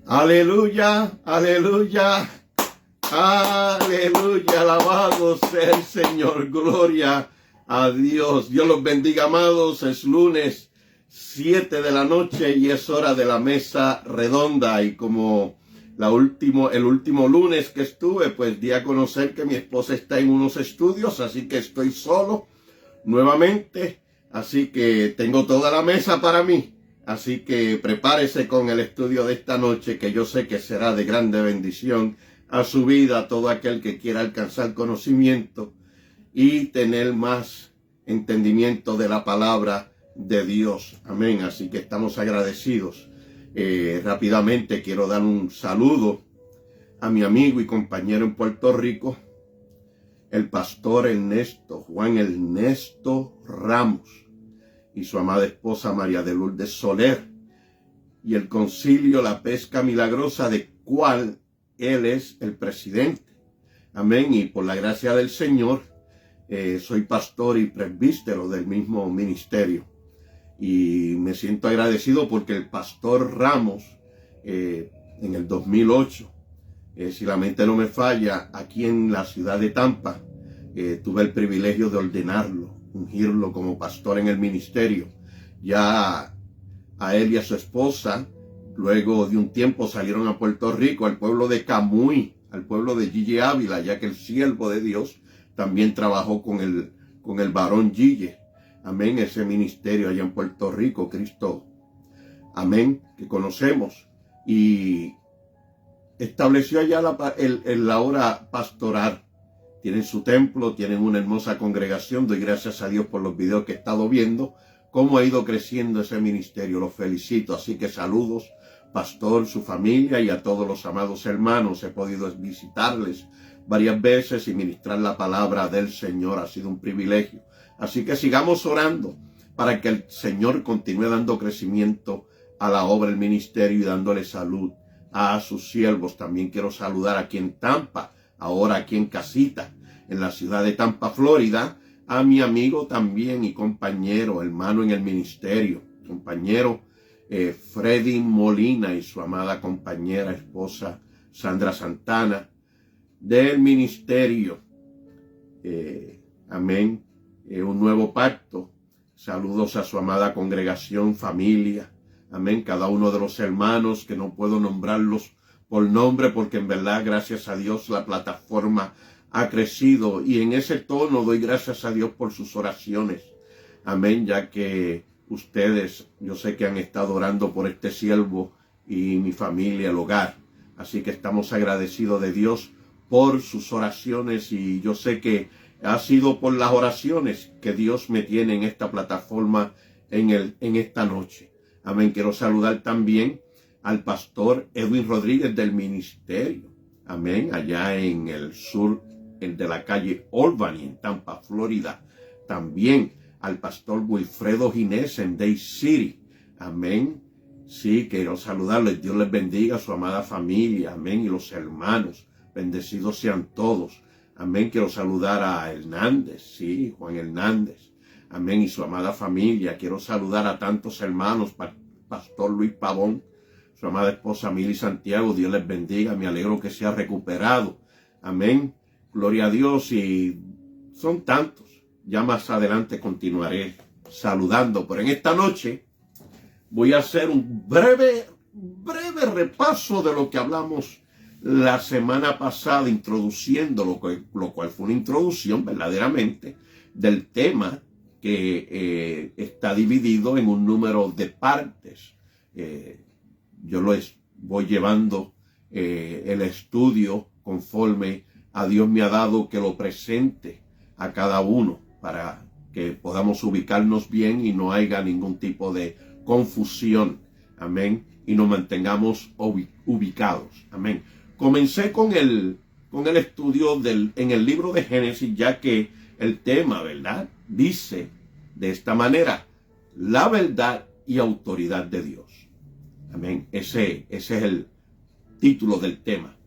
Aleluya, aleluya, aleluya, alabado sea el Señor, gloria a Dios. Dios los bendiga, amados. Es lunes 7 de la noche y es hora de la mesa redonda. Y como el último lunes que estuve, pues di a conocer que mi esposa está en unos estudios, así que estoy solo nuevamente. Así que tengo toda la mesa para mí. Así que prepárese con el estudio de esta noche, que yo sé que será de grande bendición a su vida, a todo aquel que quiera alcanzar conocimiento y tener más entendimiento de la palabra de Dios. Amén. Así que estamos agradecidos. Rápidamente quiero dar un saludo a mi amigo y compañero en Puerto Rico, el pastor Juan Ernesto Ramos, y su amada esposa María de Lourdes Soler, y el concilio La Pesca Milagrosa, de cual él es el presidente. Amén. Y por la gracia del Señor, soy pastor y presbítero del mismo ministerio. Y me siento agradecido porque el pastor Ramos, en el 2008, si la mente no me falla, aquí en la ciudad de Tampa, tuve el privilegio de ordenarlo, ungirlo como pastor en el ministerio. Ya a él y a su esposa, luego de un tiempo, salieron a Puerto Rico, al pueblo de Camuy, al pueblo de Gille Ávila, ya que el siervo de Dios también trabajó con el varón Gille. Amén, ese ministerio allá en Puerto Rico, Cristo, amén, que conocemos. Y estableció allá la hora pastoral. Tienen su templo, tienen una hermosa congregación. Doy gracias a Dios por los videos que he estado viendo, cómo ha ido creciendo ese ministerio. Los felicito. Así que saludos, pastor, su familia y a todos los amados hermanos. He podido visitarles varias veces y ministrar la palabra del Señor. Ha sido un privilegio. Así que sigamos orando para que el Señor continúe dando crecimiento a la obra del ministerio y dándole salud a sus siervos. También quiero saludar aquí en Tampa, ahora aquí en casita, en la ciudad de Tampa, Florida, a mi amigo también y compañero, hermano en el ministerio, compañero Freddy Molina y su amada compañera, esposa Sandra Santana, del ministerio. Amén. Un nuevo pacto. Saludos a su amada congregación, familia. Amén. Cada uno de los hermanos, que no puedo nombrarlos por nombre, porque en verdad, gracias a Dios, la plataforma ha crecido. Y en ese tono doy gracias a Dios por sus oraciones. Amén. Ya que ustedes, yo sé que han estado orando por este siervo y mi familia, el hogar. Así que estamos agradecidos de Dios por sus oraciones. Y yo sé que ha sido por las oraciones que Dios me tiene en esta plataforma en esta noche. Amén. Quiero saludar también al pastor Edwin Rodríguez del ministerio. Amén. Allá en el sur, el de la calle Albany, en Tampa, Florida. También al pastor Wilfredo Ginés en Day City. Amén. Sí, quiero saludarles. Dios les bendiga a su amada familia. Amén. Y los hermanos. Bendecidos sean todos. Amén. Quiero saludar a Hernández. Sí, Juan Hernández. Amén. Y su amada familia. Quiero saludar a tantos hermanos. Pastor Luis Pavón, su amada esposa Mili Santiago. Dios les bendiga. Me alegro que se ha recuperado. Amén. Gloria a Dios. Y son tantos. Ya más adelante continuaré saludando. Pero en esta noche voy a hacer un breve repaso de lo que hablamos la semana pasada, introduciendo lo cual fue una introducción verdaderamente del tema, que está dividido en un número de partes. Yo lo voy llevando el estudio conforme a Dios me ha dado que lo presente a cada uno, para que podamos ubicarnos bien y no haya ningún tipo de confusión. Amén. Y nos mantengamos ubicados. Amén. Comencé con el estudio en el libro de Génesis, ya que el tema, ¿verdad?, dice de esta manera: la verdad y autoridad de Dios. Amén. Ese es el título del tema.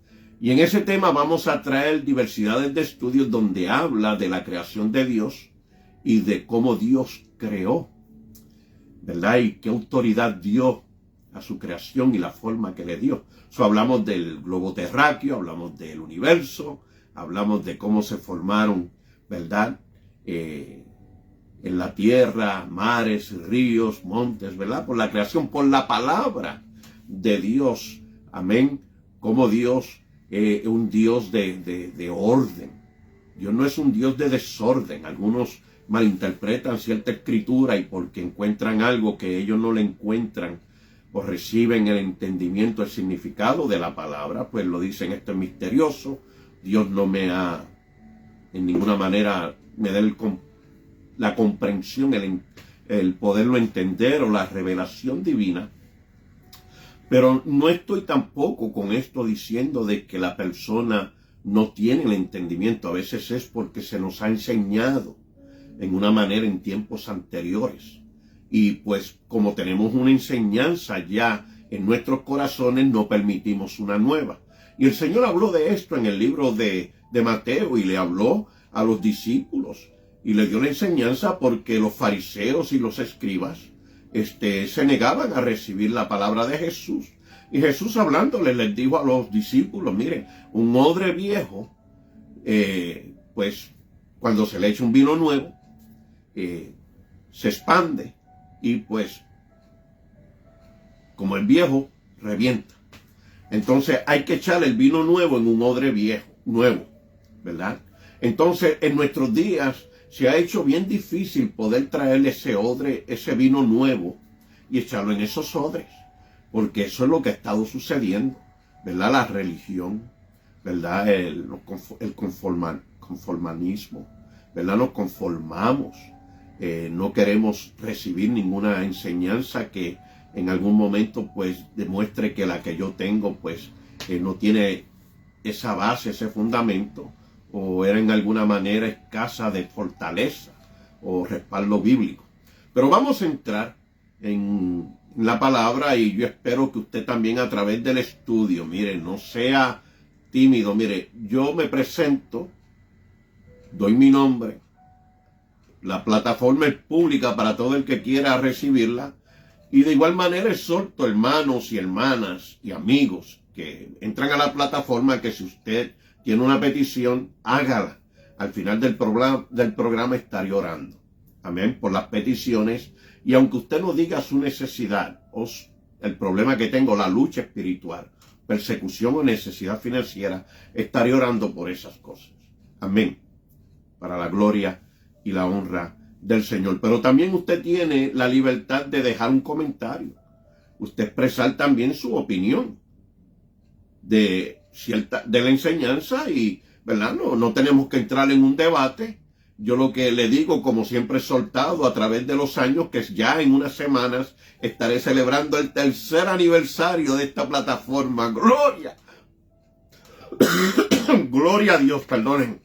Y en ese tema vamos a traer diversidades de estudios donde habla de la creación de Dios y de cómo Dios creó, ¿verdad? Y qué autoridad dio a su creación y la forma que le dio. Hablamos del globo terráqueo, hablamos del universo, hablamos de cómo se formaron, ¿verdad? En la tierra, mares, ríos, montes, ¿verdad? Por la creación, por la palabra de Dios. Amén. Como Dios es un Dios de orden. Dios no es un Dios de desorden. Algunos malinterpretan cierta escritura y porque encuentran algo que ellos no le encuentran o reciben el entendimiento, el significado de la palabra, pues lo dicen, esto es misterioso. Dios no me ha, en ninguna manera, me da la comprensión, el poderlo entender o la revelación divina. Pero no estoy tampoco con esto diciendo de que la persona no tiene el entendimiento. A veces es porque se nos ha enseñado en una manera en tiempos anteriores. Y pues como tenemos una enseñanza ya en nuestros corazones, no permitimos una nueva. Y el Señor habló de esto en el libro de Mateo y le habló a los discípulos y le dio la enseñanza porque los fariseos y los escribas se negaban a recibir la palabra de Jesús. Y Jesús hablándoles les dijo a los discípulos, miren, un odre viejo, pues cuando se le echa un vino nuevo, se expande y pues como el viejo revienta. Entonces hay que echar el vino nuevo en un odre viejo, nuevo, ¿verdad? Entonces en nuestros días se ha hecho bien difícil poder traerle ese odre, ese vino nuevo y echarlo en esos odres, porque eso es lo que ha estado sucediendo, ¿verdad? La religión, ¿verdad? El conformismo, ¿verdad? Nos conformamos, no queremos recibir ninguna enseñanza que en algún momento pues demuestre que la que yo tengo pues no tiene esa base, ese fundamento, o era en alguna manera escasa de fortaleza o respaldo bíblico. Pero vamos a entrar en la palabra y yo espero que usted también a través del estudio, mire, no sea tímido. Mire, yo me presento, doy mi nombre, la plataforma es pública para todo el que quiera recibirla. Y de igual manera exhorto hermanos y hermanas y amigos que entran a la plataforma que si usted tiene una petición, hágala. Al final del programa estaré orando. Amén. Por las peticiones. Y aunque usted no diga su necesidad o el problema que tengo, la lucha espiritual, persecución o necesidad financiera, estaré orando por esas cosas. Amén. Para la gloria y la honra del Señor. Pero también usted tiene la libertad de dejar un comentario. Usted expresar también su opinión de la enseñanza y, ¿verdad? No tenemos que entrar en un debate. Yo lo que le digo, como siempre he soltado a través de los años, que ya en unas semanas estaré celebrando el 3er aniversario de esta plataforma. ¡Gloria! Gloria a Dios, perdonen.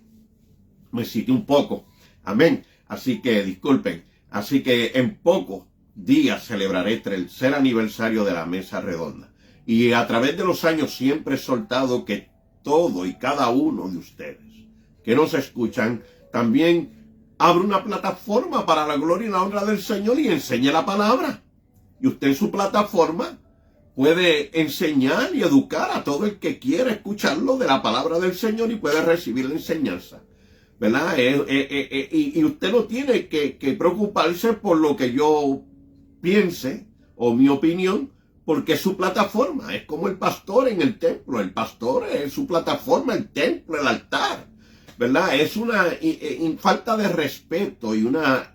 Me cité un poco. Amén. Así que disculpen. Así que en pocos días celebraré el 3er aniversario de la mesa redonda. Y a través de los años siempre he soltado que todo y cada uno de ustedes que nos escuchan también abre una plataforma para la gloria y la honra del Señor y enseñe la palabra. Y usted en su plataforma puede enseñar y educar a todo el que quiera escucharlo de la palabra del Señor y puede recibir la enseñanza, ¿verdad? Y usted no tiene que preocuparse por lo que yo piense o mi opinión, porque es su plataforma. Es como el pastor en el templo. El pastor es su plataforma, el templo, el altar, ¿verdad? Es una falta de respeto y una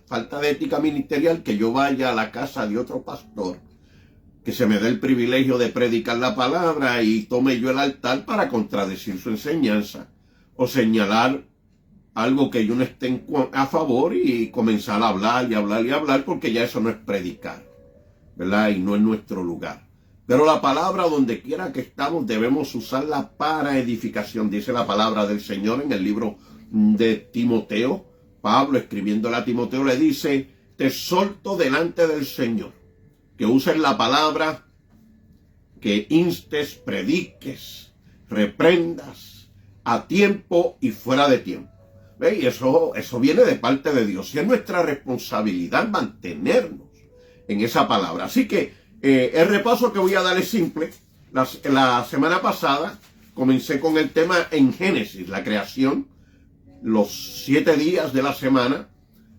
falta de ética ministerial que yo vaya a la casa de otro pastor, que se me dé el privilegio de predicar la palabra y tome yo el altar para contradecir su enseñanza o señalar algo que yo no esté a favor y comenzar a hablar y hablar y hablar, porque ya eso no es predicar, ¿verdad? Y no es nuestro lugar. Pero la palabra, donde quiera que estamos, debemos usarla para edificación. Dice la palabra del Señor en el libro de Timoteo. Pablo, escribiéndole a Timoteo, le dice: te exhorto delante del Señor que uses la palabra, que instes, prediques, reprendas a tiempo y fuera de tiempo. ¿Ve? Y eso viene de parte de Dios. Y es nuestra responsabilidad mantenernos en esa palabra. Así que El repaso que voy a dar es simple. La semana pasada comencé con el tema en Génesis, la creación, los 7 días de la semana.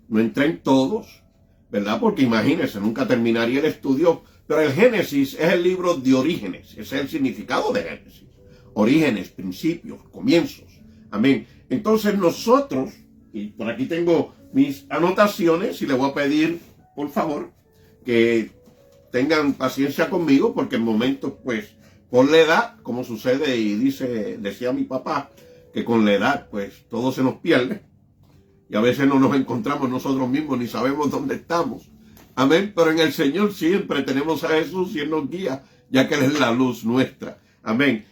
No entré en todos, ¿verdad? Porque imagínense, nunca terminaría el estudio. Pero el Génesis es el libro de orígenes. Ese es el significado de Génesis. Orígenes, principios, comienzos. Amén. Entonces nosotros, y por aquí tengo mis anotaciones y le voy a pedir, por favor, que tengan paciencia conmigo, porque en momentos, pues, por la edad, como sucede y decía mi papá, que con la edad, pues, todo se nos pierde. Y a veces no nos encontramos nosotros mismos, ni sabemos dónde estamos. Amén. Pero en el Señor siempre tenemos a Jesús y Él nos guía, ya que Él es la luz nuestra. Amén.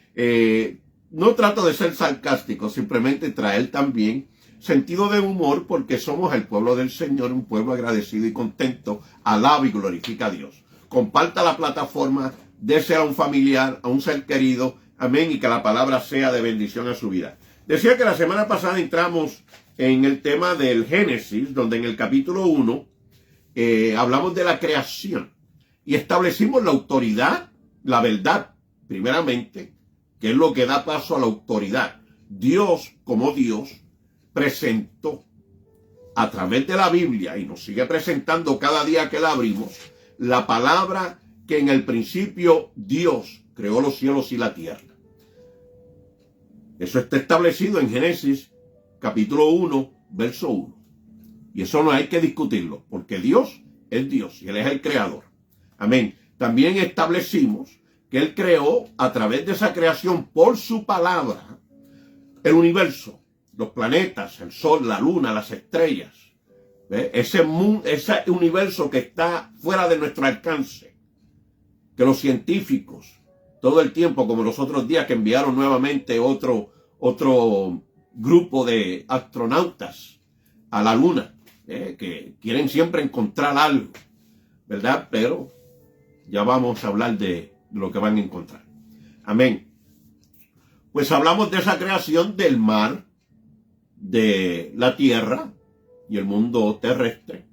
No trato de ser sarcástico, simplemente traer también sentido de humor, porque somos el pueblo del Señor, un pueblo agradecido y contento. Alaba y glorifica a Dios. Comparta la plataforma, désela a un familiar, a un ser querido. Amén. Y que la palabra sea de bendición a su vida. Decía que la semana pasada entramos en el tema del Génesis, donde en el capítulo 1 hablamos de la creación y establecimos la autoridad, la verdad, primeramente, que es lo que da paso a la autoridad. Dios, como Dios, presentó a través de la Biblia, y nos sigue presentando cada día que la abrimos, la palabra que en el principio Dios creó los cielos y la tierra. Eso está establecido en Génesis capítulo 1, verso 1. Y eso no hay que discutirlo, porque Dios es Dios y Él es el creador. Amén. También establecimos que Él creó a través de esa creación por su palabra el universo, los planetas, el sol, la luna, las estrellas. Ese universo que está fuera de nuestro alcance, que los científicos todo el tiempo, como los otros días que enviaron nuevamente otro grupo de astronautas a la luna, que quieren siempre encontrar algo, ¿verdad? Pero ya vamos a hablar de lo que van a encontrar. Amén. Pues hablamos de esa creación del mar, de la tierra y el mundo terrestre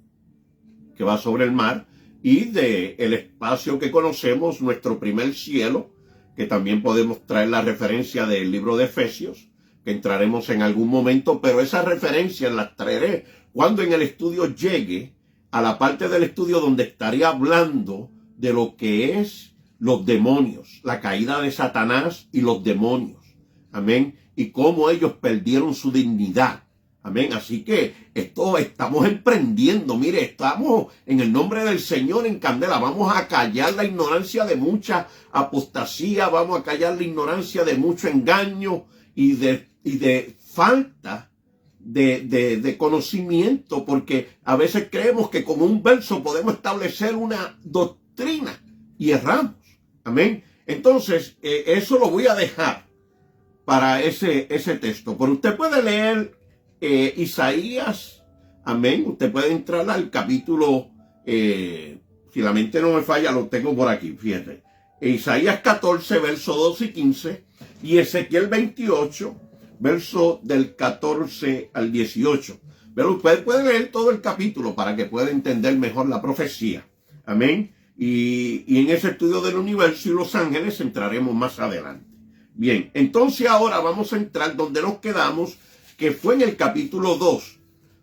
que va sobre el mar, y de el espacio que conocemos, nuestro primer cielo, que también podemos traer la referencia del libro de Efesios, que entraremos en algún momento, pero esas referencias las traeré cuando en el estudio llegue a la parte del estudio donde estaré hablando de lo que es los demonios, la caída de Satanás y los demonios. Amén. Y cómo ellos perdieron su dignidad. Amén. Así que esto estamos emprendiendo. Mire, estamos en el nombre del Señor en candela. Vamos a callar la ignorancia de mucha apostasía. Vamos a callar la ignorancia de mucho engaño y de falta de conocimiento. Porque a veces creemos que con un verso podemos establecer una doctrina y erramos. Amén. Entonces, eso lo voy a dejar para ese texto. Pero usted puede leer Isaías, amén. Usted puede entrar al capítulo, si la mente no me falla, lo tengo por aquí, fíjate. Isaías 14, verso 12 y 15, y Ezequiel 28, verso del 14 al 18. Pero usted puede leer todo el capítulo para que pueda entender mejor la profecía. Amén. Y en ese estudio del universo y los ángeles entraremos más adelante. Bien, entonces ahora vamos a entrar donde nos quedamos, que fue en el capítulo 2,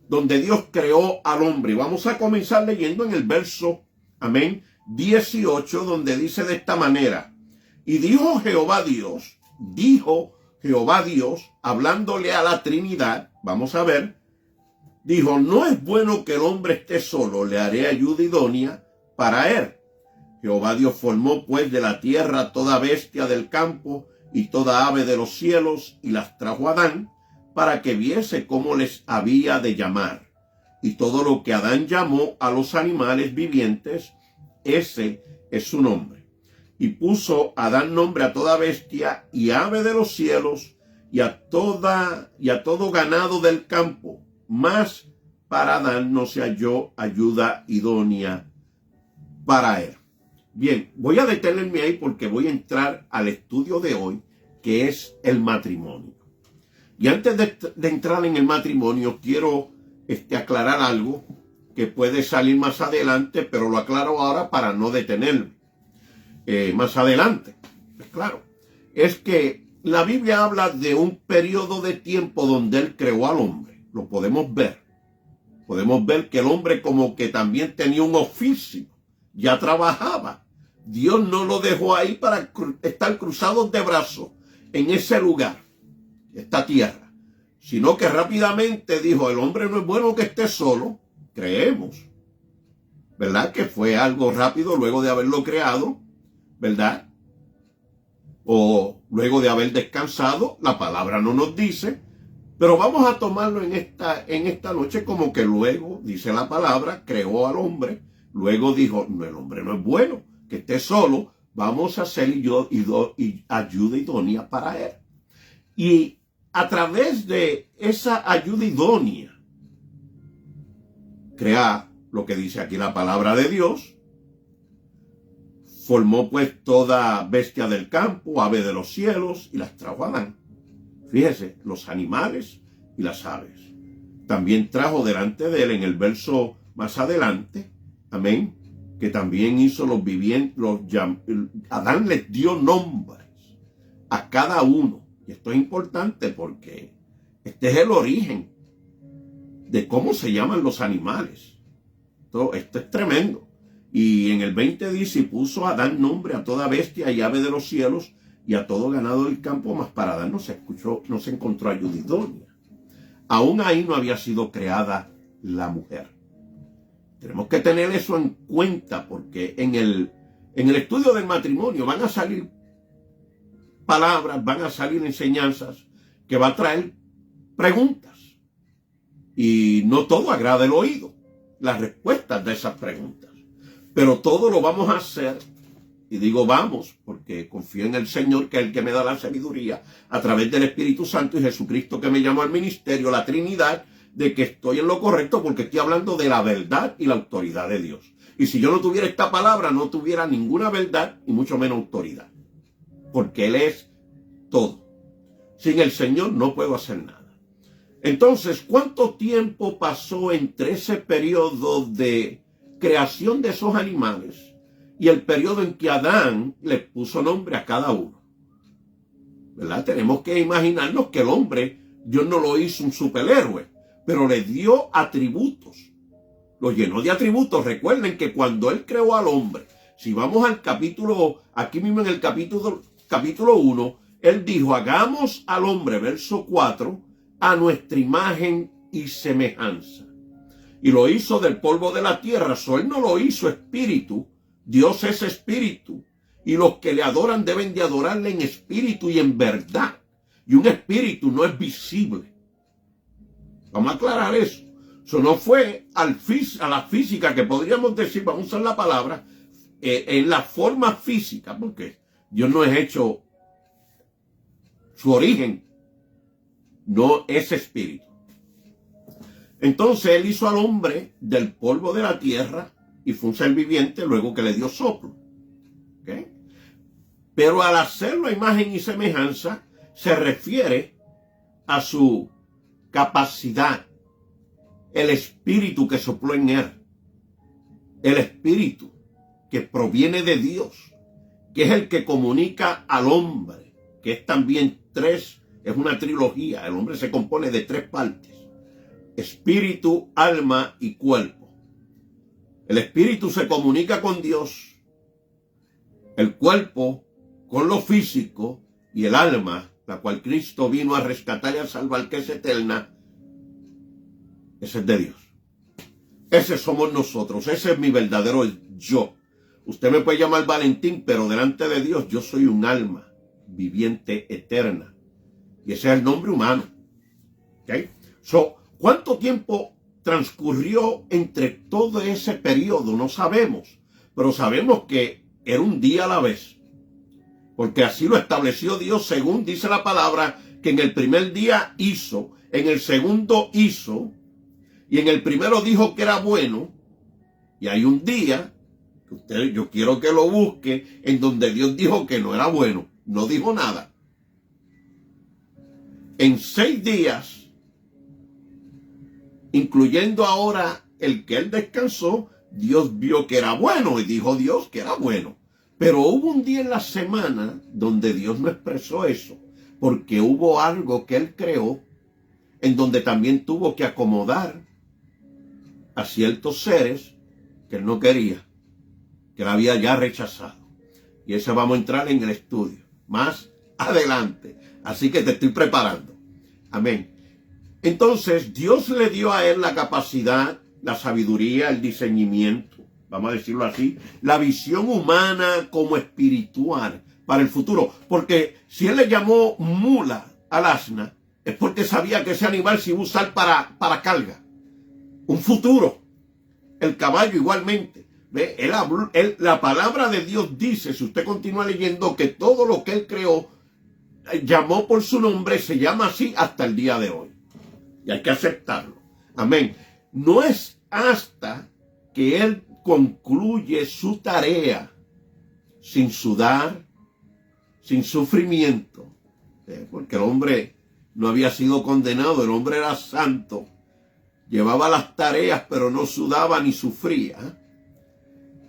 donde Dios creó al hombre. Vamos a comenzar leyendo en el verso, amén, 18, donde dice de esta manera: y dijo Jehová Dios, hablándole a la Trinidad, vamos a ver, dijo, no es bueno que el hombre esté solo, le haré ayuda idónea para él. Jehová Dios formó pues de la tierra toda bestia del campo y toda ave de los cielos, y las trajo a Adán, para que viese cómo les había de llamar. Y todo lo que Adán llamó a los animales vivientes, ese es su nombre. Y puso Adán nombre a toda bestia y ave de los cielos, y a todo ganado del campo. Mas para Adán no se halló ayuda idónea para él. Bien, voy a detenerme ahí porque voy a entrar al estudio de hoy, que es el matrimonio. Y antes de entrar en el matrimonio, quiero aclarar algo que puede salir más adelante, pero lo aclaro ahora para no detenerme. más adelante. Pues claro, es que la Biblia habla de un periodo de tiempo donde Él creó al hombre. Lo podemos ver. Podemos ver que el hombre como que también tenía un oficio, ya trabajaba. Dios no lo dejó ahí para estar cruzados de brazos en ese lugar, esta tierra, sino que rápidamente dijo, el hombre no es bueno que esté solo, creemos, ¿verdad? Que fue algo rápido luego de haberlo creado, ¿verdad? O luego de haber descansado, la palabra no nos dice, pero vamos a tomarlo en esta noche como que luego, dice la palabra, creó al hombre, luego dijo, no, el hombre no es bueno, que esté solo, vamos a hacer ayuda idónea para él. Y a través de esa ayuda idónea, crea lo que dice aquí la palabra de Dios, formó pues toda bestia del campo, ave de los cielos, y las trajo a Adán. Fíjese, los animales y las aves. También trajo delante de él en el verso más adelante, amén, que también hizo los vivientes, Adán les dio nombres a cada uno. Y esto es importante porque este es el origen de cómo se llaman los animales. Esto es tremendo. Y en el 20 dice, y puso a Adán nombre a toda bestia y ave de los cielos, y a todo ganado del campo, mas para Adán no se encontró ayuda idónea. Aún ahí no había sido creada la mujer. Tenemos que tener eso en cuenta porque en el estudio del matrimonio van a salir palabras, van a salir enseñanzas que va a traer preguntas. Y no todo agrada el oído, las respuestas de esas preguntas. Pero todo lo vamos a hacer. Y digo vamos, porque confío en el Señor, que es el que me da la sabiduría, a través del Espíritu Santo y Jesucristo que me llamó al ministerio, la Trinidad, de que estoy en lo correcto porque estoy hablando de la verdad y la autoridad de Dios. Y si yo no tuviera esta palabra, no tuviera ninguna verdad y mucho menos autoridad. Porque Él es todo. Sin el Señor no puedo hacer nada. Entonces, ¿cuánto tiempo pasó entre ese periodo de creación de esos animales y el periodo en que Adán les puso nombre a cada uno? ¿Verdad? Tenemos que imaginarnos que el hombre, Dios no lo hizo un superhéroe, pero le dio atributos. Lo llenó de atributos. Recuerden que cuando Él creó al hombre, si vamos al capítulo, aquí mismo en el capítulo 1, Él dijo, hagamos al hombre, verso 4, a nuestra imagen y semejanza. Y lo hizo del polvo de la tierra. Él no lo hizo espíritu. Dios es espíritu. Y los que le adoran deben de adorarle en espíritu y en verdad. Y un espíritu no es visible. Vamos a aclarar eso. Eso no fue a la física, que podríamos decir, vamos a usar la palabra, en la forma física, porque Dios no es hecho, su origen no es espíritu. Entonces Él hizo al hombre del polvo de la tierra y fue un ser viviente luego que le dio soplo. ¿Okay? Pero al hacerlo a imagen y semejanza, se refiere a su capacidad, el espíritu que sopló en él, el espíritu que proviene de Dios, que es el que comunica al hombre, que es también es una trilogía. El hombre se compone de 3 partes: espíritu, alma y cuerpo. El espíritu se comunica con Dios, el cuerpo con lo físico, y el alma, la cual Cristo vino a rescatar y a salvar, que es eterna, ese es de Dios. Ese somos nosotros, ese es mi verdadero yo. Usted me puede llamar Valentín, pero delante de Dios yo soy un alma viviente eterna. Y ese es el nombre humano. ¿Okay? ¿Cuánto tiempo transcurrió entre todo ese periodo? No sabemos, pero sabemos que era un día a la vez. Porque así lo estableció Dios, según dice la palabra, que en el primer día hizo, en el segundo hizo, y en el primero dijo que era bueno. Y hay un día, yo quiero que lo busque, en donde Dios dijo que no era bueno. No dijo nada. En 6 días, incluyendo ahora el que Él descansó, Dios vio que era bueno y dijo Dios que era bueno. Pero hubo un día en la semana donde Dios no expresó eso, porque hubo algo que Él creó en donde también tuvo que acomodar a ciertos seres que Él no quería, que Él había ya rechazado. Y eso vamos a entrar en el estudio más adelante. Así que te estoy preparando. Amén. Entonces, Dios le dio a Él la capacidad, la sabiduría, el discernimiento, vamos a decirlo así, la visión humana como espiritual para el futuro. Porque si Él le llamó mula al asna, es porque sabía que ese animal se iba a usar para carga. Un futuro. El caballo igualmente. ¿Ve? La palabra de Dios dice, si usted continúa leyendo, que todo lo que Él creó, llamó por su nombre, se llama así hasta el día de hoy. Y hay que aceptarlo. Amén. No es hasta que Él concluye su tarea sin sudar, sin sufrimiento, porque el hombre no había sido condenado, el hombre era santo, llevaba las tareas pero no sudaba ni sufría,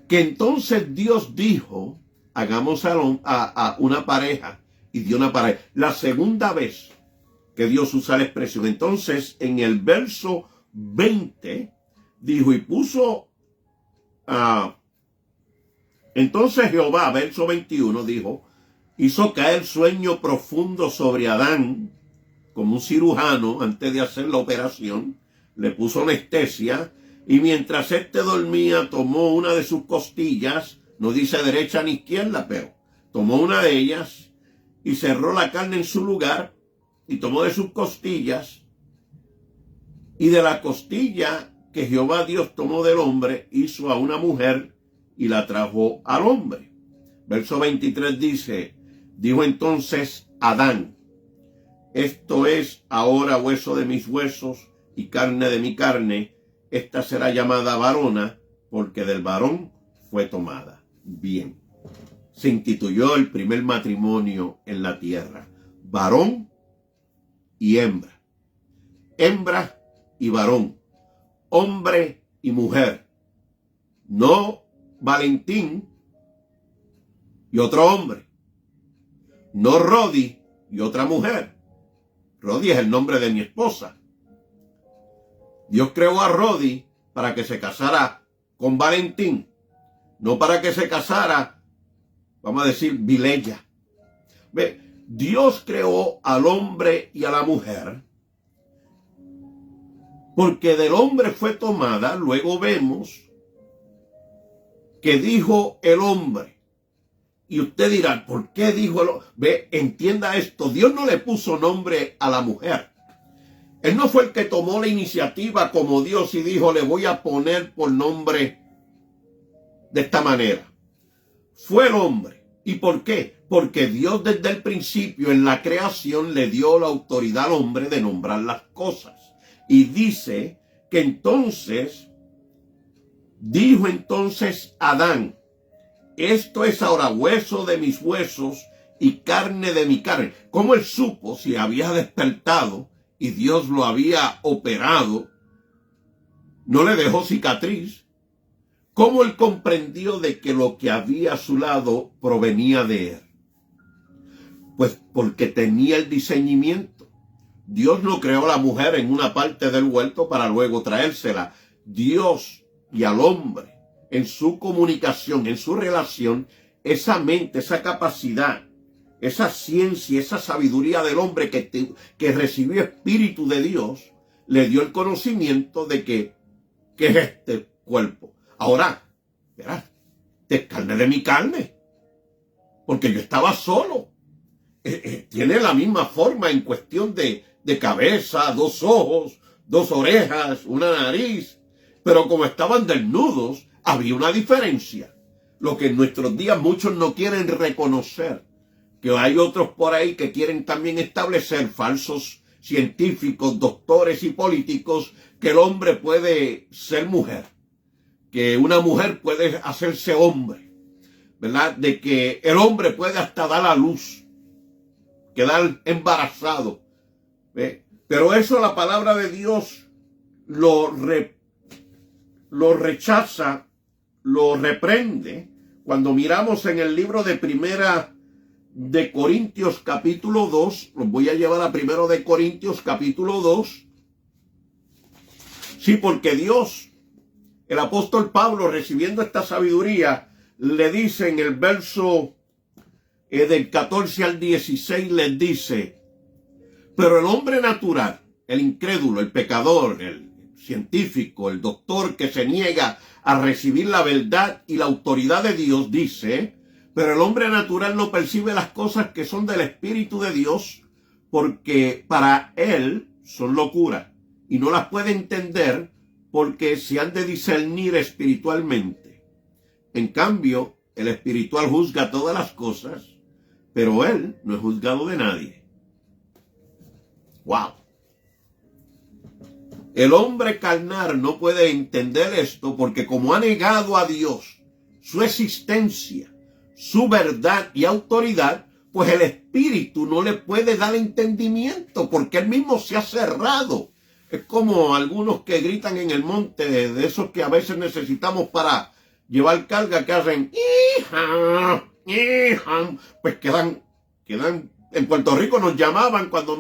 que entonces Dios dijo, hagamos a una pareja, y dio una pareja. La segunda vez que Dios usa la expresión. Entonces, en el verso 20, dijo, y puso, entonces Jehová, verso 21, dijo, hizo caer sueño profundo sobre Adán, como un cirujano, antes de hacer la operación, le puso anestesia, y mientras éste dormía, tomó una de sus costillas, no dice derecha ni izquierda, pero tomó una de ellas, y cerró la carne en su lugar, y tomó de sus costillas, y de la costilla que Jehová Dios tomó del hombre, hizo a una mujer, y la trajo al hombre. Verso 23 dice, dijo entonces Adán, esto es ahora hueso de mis huesos, y carne de mi carne, esta será llamada varona, porque del varón fue tomada. Bien. Se instituyó el primer matrimonio en la tierra. Varón y hembra. Hembra y varón. Hombre y mujer. No Valentín y otro hombre. No Rodi y otra mujer. Rodi es el nombre de mi esposa. Dios creó a Rodi para que se casara con Valentín. No para que se casara, vamos a decir, Vilella. Ve, Dios creó al hombre y a la mujer porque del hombre fue tomada. Luego vemos que dijo el hombre. Y usted dirá, ¿por qué dijo el hombre? Ve, entienda esto. Dios no le puso nombre a la mujer. Él no fue el que tomó la iniciativa como Dios y dijo, le voy a poner por nombre de esta manera. Fue el hombre. ¿Y por qué? Porque Dios desde el principio en la creación le dio la autoridad al hombre de nombrar las cosas. Y dice que entonces, dijo entonces Adán, esto es ahora hueso de mis huesos y carne de mi carne. ¿Cómo él supo si había despertado y Dios lo había operado? No le dejó cicatriz. ¿Cómo él comprendió de que lo que había a su lado provenía de él? Pues porque tenía el discernimiento. Dios no creó a la mujer en una parte del huerto para luego traérsela. Dios y al hombre, en su comunicación, en su relación, esa mente, esa capacidad, esa ciencia, esa sabiduría del hombre que recibió espíritu de Dios, le dio el conocimiento de que es este cuerpo. Ahora, verás, es carne de mi carne, porque yo estaba solo. Tiene la misma forma en cuestión de cabeza, 2 ojos, 2 orejas, una nariz, pero como estaban desnudos, había una diferencia. Lo que en nuestros días muchos no quieren reconocer, que hay otros por ahí que quieren también establecer, falsos científicos, doctores y políticos, que el hombre puede ser mujer, que una mujer puede hacerse hombre, ¿verdad? De que el hombre puede hasta dar a luz, quedar embarazado. ¿Ve? Pero eso la palabra de Dios lo rechaza, lo reprende, cuando miramos en el libro de Primera de Corintios capítulo 2, los voy a llevar a Primero de Corintios capítulo 2. Sí, porque Dios, el apóstol Pablo, recibiendo esta sabiduría, le dice en el verso del 14 al 16, les dice: pero el hombre natural, el incrédulo, el pecador, el científico, el doctor que se niega a recibir la verdad y la autoridad de Dios, dice: pero el hombre natural no percibe las cosas que son del Espíritu de Dios, porque para él son locura, y no las puede entender porque se han de discernir espiritualmente. En cambio, el espiritual juzga todas las cosas, pero él no es juzgado de nadie. ¡Wow! El hombre carnal no puede entender esto porque, como ha negado a Dios, su existencia, su verdad y autoridad, pues el espíritu no le puede dar entendimiento porque él mismo se ha cerrado. Es como algunos que gritan en el monte, de esos que a veces necesitamos para llevar carga, que hacen hija, hija, pues quedan, en Puerto Rico nos llamaban cuando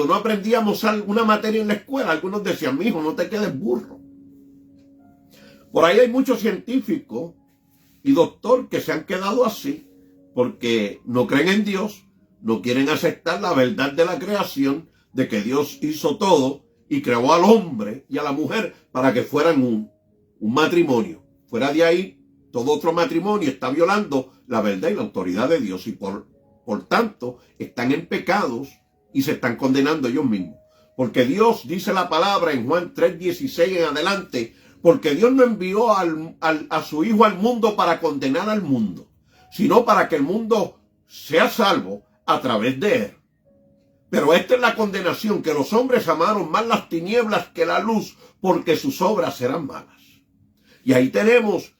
no aprendíamos una materia en la escuela. Algunos decían: mijo, no te quedes burro. Por ahí hay muchos científicos y doctores que se han quedado así porque no creen en Dios, no quieren aceptar la verdad de la creación, de que Dios hizo todo y creó al hombre y a la mujer para que fueran un matrimonio. Fuera de ahí, todo otro matrimonio está violando la verdad y la autoridad de Dios, y por tanto están en pecados y se están condenando ellos mismos. Porque Dios, dice la palabra en Juan 3:16 en adelante, porque Dios no envió a su Hijo al mundo para condenar al mundo, sino para que el mundo sea salvo a través de él. Pero esta es la condenación, que los hombres amaron más las tinieblas que la luz, porque sus obras eran malas. Y ahí tenemos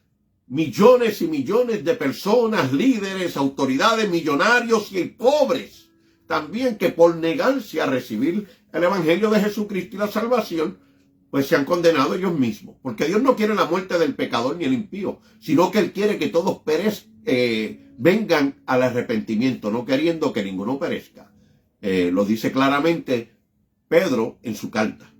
millones y millones de personas, líderes, autoridades, millonarios y pobres también, que por negarse a recibir el evangelio de Jesucristo y la salvación, pues se han condenado ellos mismos. Porque Dios no quiere la muerte del pecador ni el impío, sino que Él quiere que todos vengan al arrepentimiento, no queriendo que ninguno perezca. Lo dice claramente Pedro en su carta,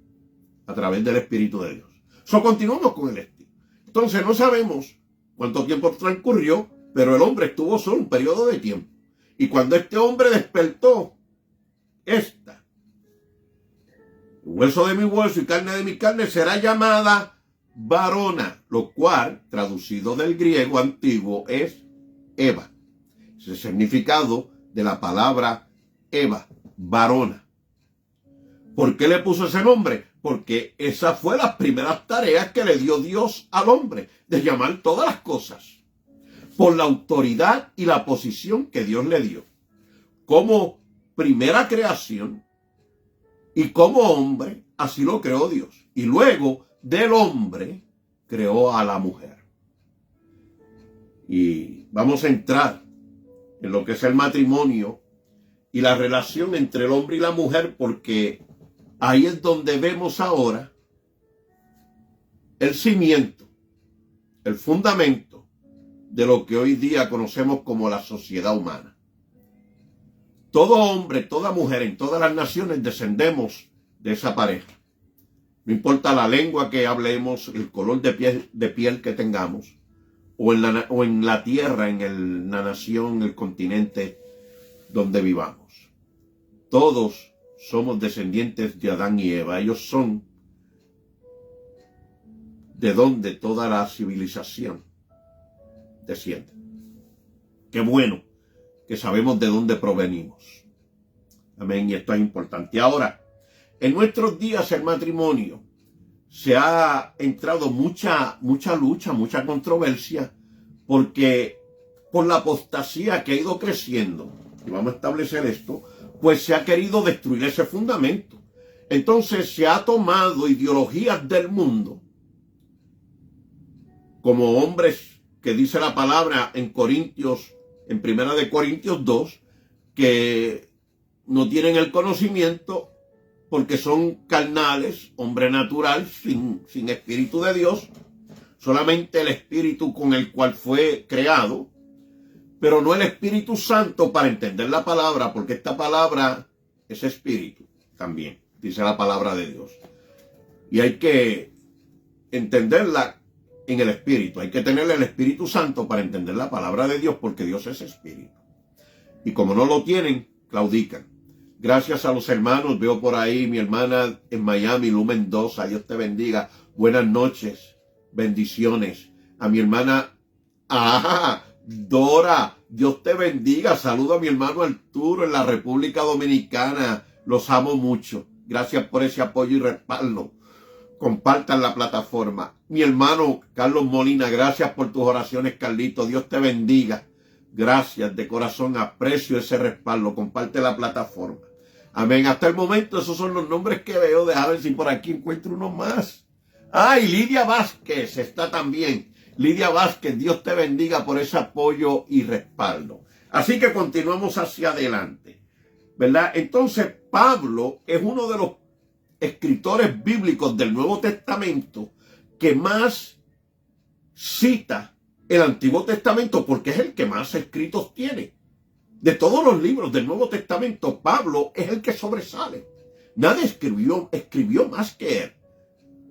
a través del Espíritu de Dios. Continuamos con el estilo. Entonces no sabemos cuánto tiempo transcurrió, pero el hombre estuvo solo un periodo de tiempo. Y cuando este hombre despertó, hueso de mi hueso y carne de mi carne, será llamada varona, lo cual, traducido del griego antiguo, es Eva. Es el significado de la palabra Eva, varona. ¿Por qué le puso ese nombre? Porque esa fue las primeras tareas que le dio Dios al hombre, de llamar todas las cosas, por la autoridad y la posición que Dios le dio, como primera creación y como hombre. Así lo creó Dios, y luego del hombre creó a la mujer. Y vamos a entrar en lo que es el matrimonio y la relación entre el hombre y la mujer, porque ahí es donde vemos ahora el cimiento, el fundamento de lo que hoy día conocemos como la sociedad humana. Todo hombre, toda mujer, en todas las naciones descendemos de esa pareja. No importa la lengua que hablemos, el color de piel que tengamos, o en la tierra, en la nación, el continente donde vivamos. Todos somos descendientes de Adán y Eva. Ellos son de donde toda la civilización desciende. Qué bueno que sabemos de dónde provenimos. Amén, y esto es importante. Ahora, en nuestros días el matrimonio se ha entrado mucha lucha, mucha controversia, porque por la apostasía que ha ido creciendo, y vamos a establecer esto, pues se ha querido destruir ese fundamento. Entonces se ha tomado ideologías del mundo, como hombres que dice la palabra en Corintios, en Primera de Corintios 2, que no tienen el conocimiento porque son carnales, hombre natural, sin espíritu de Dios, solamente el Espíritu con el cual fue creado, pero no el Espíritu Santo para entender la palabra, porque esta palabra es espíritu también, dice la palabra de Dios. Y hay que entenderla en el Espíritu. Hay que tener el Espíritu Santo para entender la palabra de Dios, porque Dios es espíritu. Y como no lo tienen, claudican. Gracias a los hermanos, veo por ahí mi hermana en Miami, Lu Mendoza, Dios te bendiga. Buenas noches, bendiciones. A mi hermana Dora, Dios te bendiga. Saludo a mi hermano Arturo en la República Dominicana. Los amo mucho. Gracias por ese apoyo y respaldo. Compartan la plataforma. Mi hermano Carlos Molina, gracias por tus oraciones, Carlito. Dios te bendiga. Gracias de corazón, aprecio ese respaldo. Comparte la plataforma. Amén. Hasta el momento esos son los nombres que veo. Déjame ver si por aquí encuentro uno más. Y Lidia Vázquez está también. Lidia Vázquez, Dios te bendiga por ese apoyo y respaldo. Así que continuamos hacia adelante, ¿verdad? Entonces Pablo es uno de los escritores bíblicos del Nuevo Testamento que más cita el Antiguo Testamento, porque es el que más escritos tiene. De todos los libros del Nuevo Testamento, Pablo es el que sobresale. Nadie escribió más que él.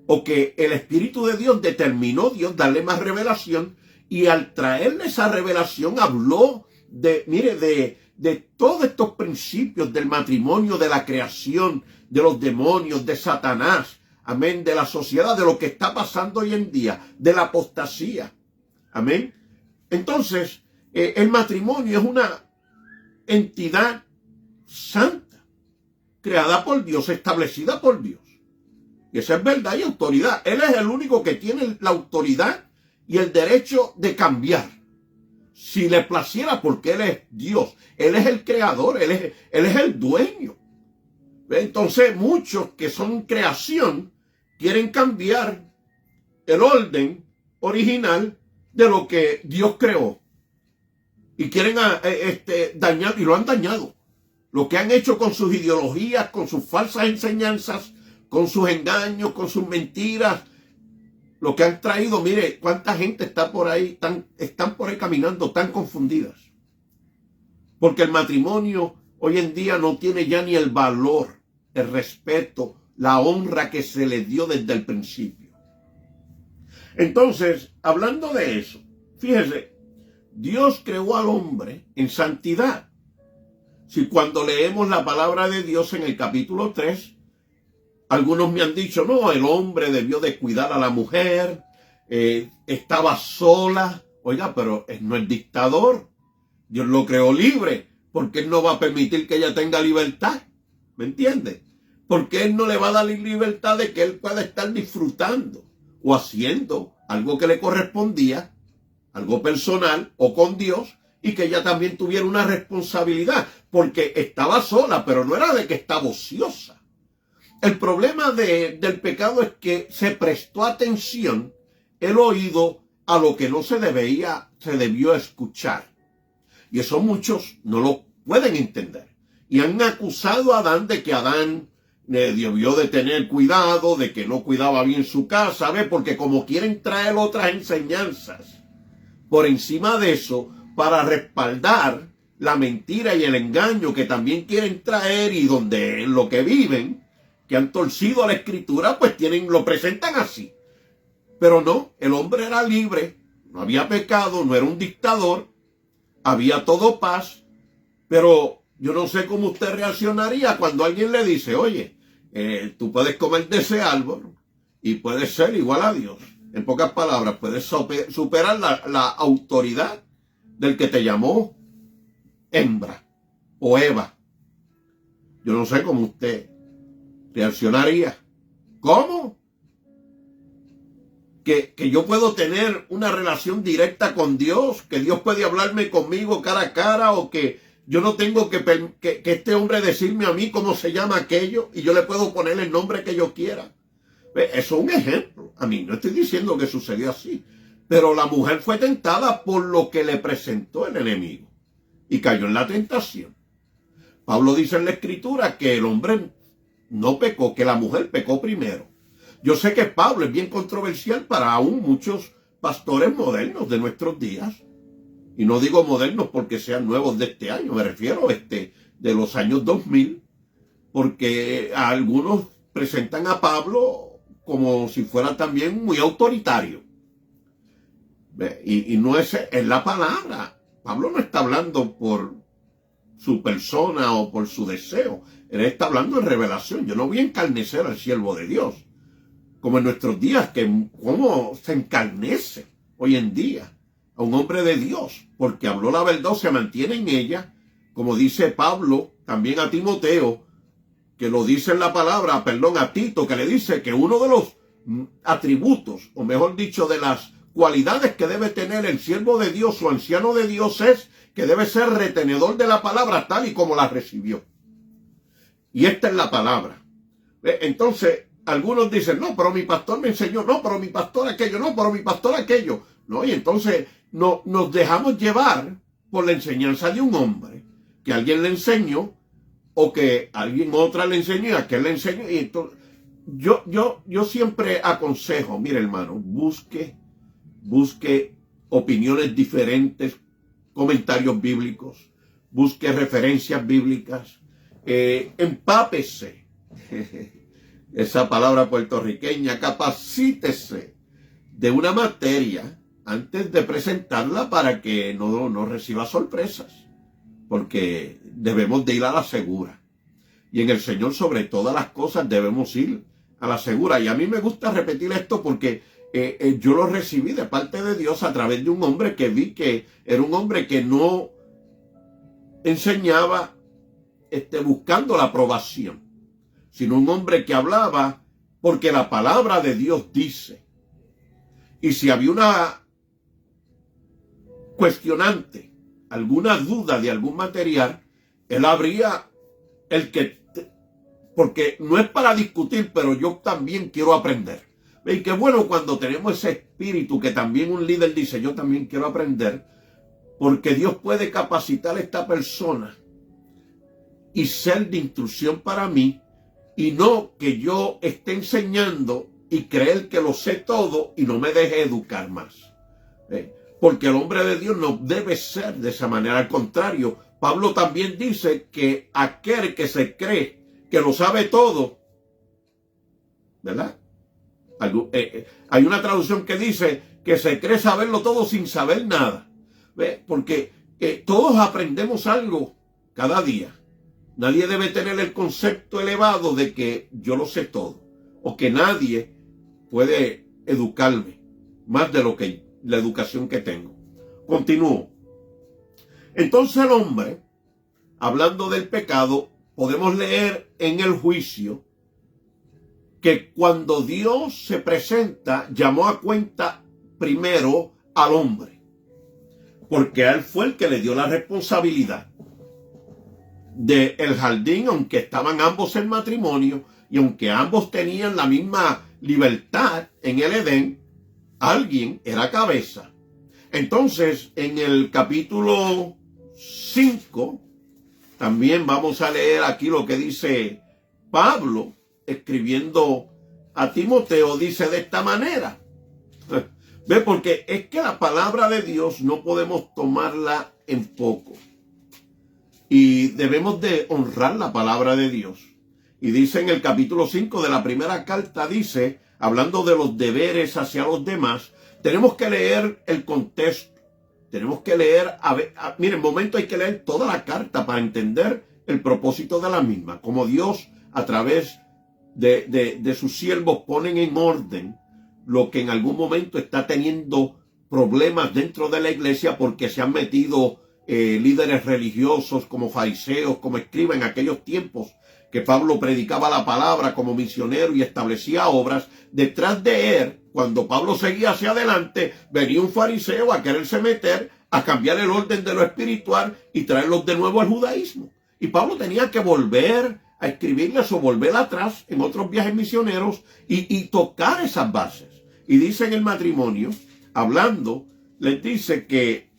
O que el Espíritu de Dios determinó Dios darle más revelación, y al traerle esa revelación habló de todos estos principios del matrimonio, de la creación, de los demonios, de Satanás, amén, de la sociedad, de lo que está pasando hoy en día, de la apostasía, amén. Entonces, el matrimonio es una entidad santa, creada por Dios, establecida por Dios. Y esa es verdad y autoridad. Él es el único que tiene la autoridad y el derecho de cambiar. Si le placiera, porque Él es Dios. Él es el creador, Él es el dueño. Entonces muchos que son creación quieren cambiar el orden original de lo que Dios creó. Y quieren dañar, y lo han dañado. Lo que han hecho con sus ideologías, con sus falsas enseñanzas, con sus engaños, con sus mentiras, lo que han traído. Mire cuánta gente está por ahí, están por ahí caminando tan confundidas. Porque el matrimonio hoy en día no tiene ya ni el valor, el respeto, la honra que se le dio desde el principio. Entonces, hablando de eso, fíjese, Dios creó al hombre en santidad. Si cuando leemos la palabra de Dios en el capítulo 3, algunos me han dicho, no, el hombre debió de cuidar a la mujer, estaba sola. Oiga, pero no es dictador. Dios lo creó libre. ¿Por qué Él no va a permitir que ella tenga libertad? ¿Me entiende? Porque Él no le va a dar libertad de que Él pueda estar disfrutando o haciendo algo que le correspondía, algo personal o con Dios, y que ella también tuviera una responsabilidad, porque estaba sola, pero no era de que estaba ociosa. El problema del pecado es que se prestó atención, el oído, a lo que no se debió escuchar. Y eso muchos no lo pueden entender. Y han acusado a Adán de que Adán debió de tener cuidado, de que no cuidaba bien su casa, ¿ve? Porque como quieren traer otras enseñanzas por encima de eso, para respaldar la mentira y el engaño que también quieren traer, y donde en lo que viven, que han torcido a la escritura, pues lo presentan así. Pero no, el hombre era libre, no había pecado, no era un dictador, había todo paz. Pero yo no sé cómo usted reaccionaría cuando alguien le dice, oye, tú puedes comer de ese árbol y puedes ser igual a Dios. En pocas palabras, puedes superar la autoridad del que te llamó hembra o Eva. Yo no sé cómo usted reaccionaría. ¿Cómo? Que yo puedo tener una relación directa con Dios, que Dios puede hablarme conmigo cara a cara, o que yo no tengo que este hombre decirme a mí cómo se llama aquello y yo le puedo poner el nombre que yo quiera. Eso es un ejemplo. A mí no estoy diciendo que sucedió así, pero la mujer fue tentada por lo que le presentó el enemigo y cayó en la tentación. Pablo dice en la escritura que el hombre no pecó, que la mujer pecó primero. Yo sé que Pablo es bien controversial para aún muchos pastores modernos de nuestros días. Y no digo modernos porque sean nuevos de este año, me refiero de los años 2000, porque algunos presentan a Pablo como si fuera también muy autoritario. Y no es la palabra. Pablo no está hablando por su persona o por su deseo. Él está hablando en revelación. Yo no voy a encarnecer al siervo de Dios. Como en nuestros días, que cómo se encarnece hoy en día a un hombre de Dios, porque habló la verdad, se mantiene en ella, como dice Pablo también a Timoteo, que lo dice en la palabra, a Tito, que le dice que uno de los atributos, o mejor dicho, de las cualidades que debe tener el siervo de Dios o anciano de Dios es que debe ser retenedor de la palabra tal y como la recibió. Y esta es la palabra. Entonces, algunos dicen, no, pero mi pastor me enseñó, no, pero mi pastor aquello, no, pero mi pastor aquello. No, y entonces nos dejamos llevar por la enseñanza de un hombre, que alguien le enseñó, o que alguien otra le enseñó, y aquel le enseñó. Y entonces, yo siempre aconsejo, mire hermano, busque opiniones diferentes, comentarios bíblicos, busque referencias bíblicas, empápese, esa palabra puertorriqueña, capacítese de una materia antes de presentarla para que no reciba sorpresas, porque debemos de ir a la segura. Y en el Señor sobre todas las cosas debemos ir a la segura. Y a mí me gusta repetir esto porque yo lo recibí de parte de Dios a través de un hombre que vi que era un hombre que no enseñaba buscando la aprobación, sino un hombre que hablaba porque la palabra de Dios dice. Y si había una cuestionante, alguna duda de algún material, él habría porque no es para discutir, pero yo también quiero aprender. Y qué bueno cuando tenemos ese espíritu que también un líder dice, yo también quiero aprender, porque Dios puede capacitar a esta persona y ser de instrucción para mí, y no que yo esté enseñando y creer que lo sé todo y no me deje educar más. Porque el hombre de Dios no debe ser de esa manera. Al contrario, Pablo también dice que aquel que se cree que lo sabe todo, ¿verdad? Hay una traducción que dice que se cree saberlo todo sin saber nada. Porque todos aprendemos algo cada día. Nadie debe tener el concepto elevado de que yo lo sé todo, o que nadie puede educarme más de lo que la educación que tengo. Continúo. Entonces el hombre, hablando del pecado, podemos leer en el juicio que cuando Dios se presenta, llamó a cuenta primero al hombre, porque a él fue el que le dio la responsabilidad del jardín, aunque estaban ambos en matrimonio y aunque ambos tenían la misma libertad en el Edén, alguien era cabeza. Entonces, en el capítulo 5, también vamos a leer aquí lo que dice Pablo, escribiendo a Timoteo, dice de esta manera. Ve, porque es que la palabra de Dios no podemos tomarla en poco. Y debemos de honrar la palabra de Dios. Y dice en el capítulo 5 de la primera carta, dice, hablando de los deberes hacia los demás, tenemos que leer el contexto. Tenemos que leer, miren, en momento hay que leer toda la carta para entender el propósito de la misma. Como Dios, a través de sus siervos, ponen en orden lo que en algún momento está teniendo problemas dentro de la iglesia porque se han metido líderes religiosos como fariseos, como escribas en aquellos tiempos que Pablo predicaba la palabra como misionero y establecía obras. Detrás de él, cuando Pablo seguía hacia adelante, venía un fariseo a quererse meter, a cambiar el orden de lo espiritual y traerlos de nuevo al judaísmo. Y Pablo tenía que volver a escribirles o volver atrás en otros viajes misioneros y tocar esas bases. Y dice en el matrimonio, les dice que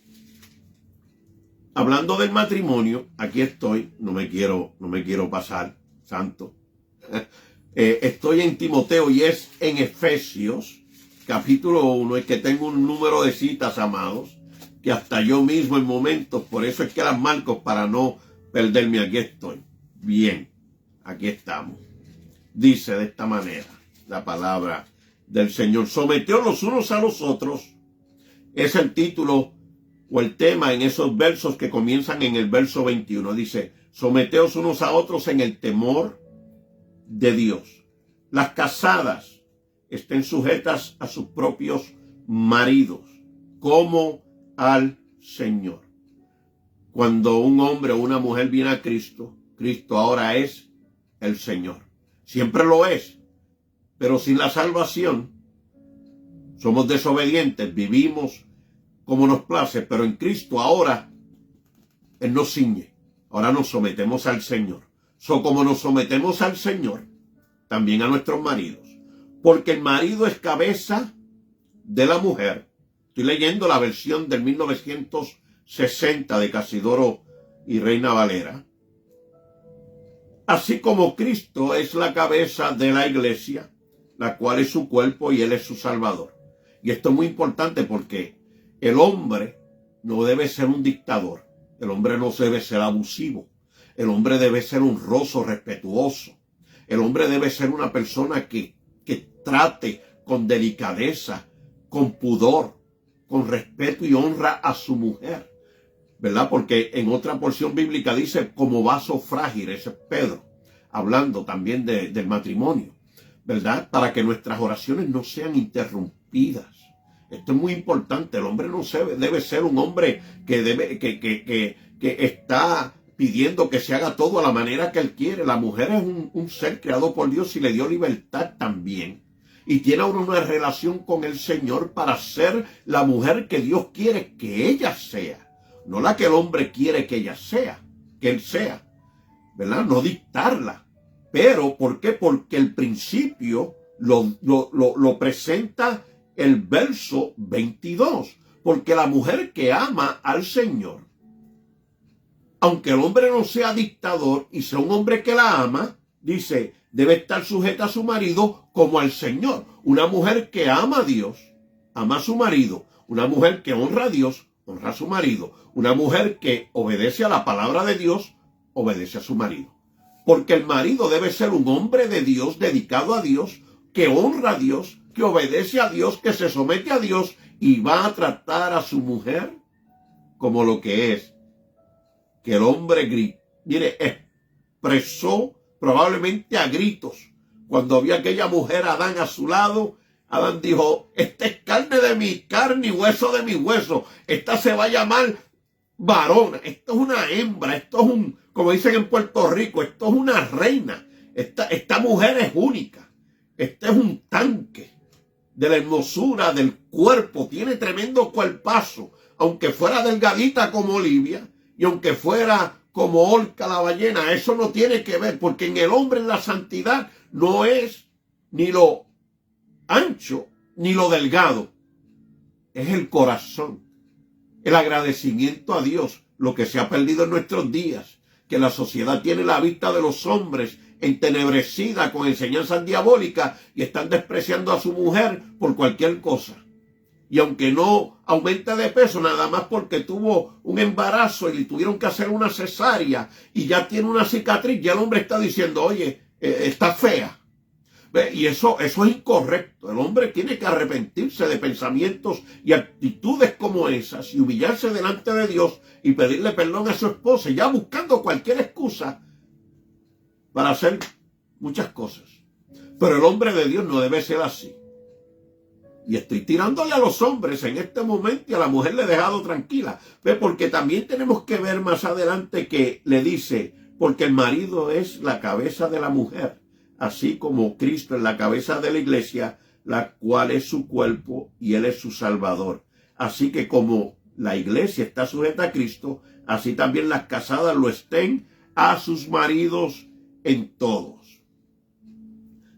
hablando del matrimonio, aquí estoy, no me quiero pasar, santo. estoy en Timoteo y es en Efesios, capítulo 1, es que tengo un número de citas, amados, que hasta yo mismo en momentos, por eso es que las marco para no perderme. Aquí estoy. Bien, aquí estamos. Dice de esta manera la palabra del Señor: someteos los unos a los otros. Es el título o el tema en esos versos que comienzan en el verso 21. Dice: someteos unos a otros en el temor de Dios. Las casadas estén sujetas a sus propios maridos, como al Señor. Cuando un hombre o una mujer viene a Cristo, Cristo ahora es el Señor. Siempre lo es, pero sin la salvación somos desobedientes, vivimos como nos place, pero en Cristo ahora Él nos ciñe. Ahora nos sometemos al Señor. Como nos sometemos al Señor, también a nuestros maridos. Porque el marido es cabeza de la mujer. Estoy leyendo la versión del 1960 de Casidoro y Reina Valera. Así como Cristo es la cabeza de la iglesia, la cual es su cuerpo y Él es su Salvador. Y esto es muy importante porque el hombre no debe ser un dictador. El hombre no debe ser abusivo. El hombre debe ser honroso, respetuoso. El hombre debe ser una persona que trate con delicadeza, con pudor, con respeto y honra a su mujer, ¿verdad? Porque en otra porción bíblica dice como vaso frágil. Ese es Pedro, hablando también del matrimonio, ¿verdad? Para que nuestras oraciones no sean interrumpidas. Esto es muy importante. El hombre no debe ser un hombre que está pidiendo que se haga todo a la manera que él quiere. La mujer es un ser creado por Dios y le dio libertad también. Y tiene una relación con el Señor para ser la mujer que Dios quiere que ella sea. No la que el hombre quiere que ella sea, que él sea, ¿verdad? No dictarla. Pero, ¿por qué? Porque el principio lo presenta el verso 22. Porque la mujer que ama al Señor, aunque el hombre no sea dictador y sea un hombre que la ama, dice, debe estar sujeta a su marido como al Señor. Una mujer que ama a Dios, ama a su marido. Una mujer que honra a Dios, honra a su marido. Una mujer que obedece a la palabra de Dios, obedece a su marido. Porque el marido debe ser un hombre de Dios, dedicado a Dios, que honra a Dios, que obedece a Dios, que se somete a Dios y va a tratar a su mujer como lo que es. Que el hombre, expresó probablemente a gritos cuando vio a aquella mujer, Adán, a su lado. Adán dijo: esta es carne de mi carne y hueso de mi hueso. Esta se va a llamar varona. Esto es una hembra. Esto es como dicen en Puerto Rico, esto es una reina. Esta mujer es única. Este es un tanque de la hermosura del cuerpo. Tiene tremendo cuerpazo. Aunque fuera delgadita como Olivia y aunque fuera como Orca la ballena, eso no tiene que ver, porque en el hombre, en la santidad, no es ni lo ancho ni lo delgado. Es el corazón, el agradecimiento a Dios, lo que se ha perdido en nuestros días, que la sociedad tiene la vista de los hombres entenebrecida con enseñanzas diabólicas y están despreciando a su mujer por cualquier cosa. Y aunque no aumente de peso, nada más porque tuvo un embarazo y le tuvieron que hacer una cesárea y ya tiene una cicatriz, ya el hombre está diciendo: oye, está fea. Y eso es incorrecto. El hombre tiene que arrepentirse de pensamientos y actitudes como esas y humillarse delante de Dios y pedirle perdón a su esposa, ya buscando cualquier excusa para hacer muchas cosas. Pero el hombre de Dios no debe ser así. Y estoy tirándole a los hombres en este momento y a la mujer le he dejado tranquila. Porque también tenemos que ver más adelante que le dice, porque el marido es la cabeza de la mujer, así como Cristo es la cabeza de la iglesia, la cual es su cuerpo y Él es su Salvador. Así que como la iglesia está sujeta a Cristo, así también las casadas lo estén a sus maridos en todos.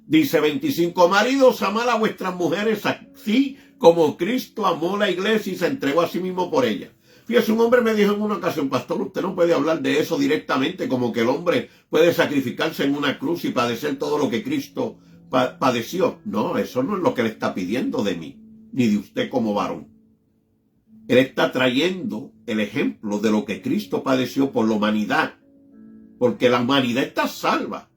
Dice 25, maridos, amad a vuestras mujeres así como Cristo amó la iglesia y se entregó a sí mismo por ella. Fíjese, un hombre me dijo en una ocasión: pastor, usted no puede hablar de eso directamente, como que el hombre puede sacrificarse en una cruz y padecer todo lo que Cristo padeció. No, eso no es lo que él está pidiendo de mí, ni de usted como varón. Él está trayendo el ejemplo de lo que Cristo padeció por la humanidad, porque la humanidad está salva.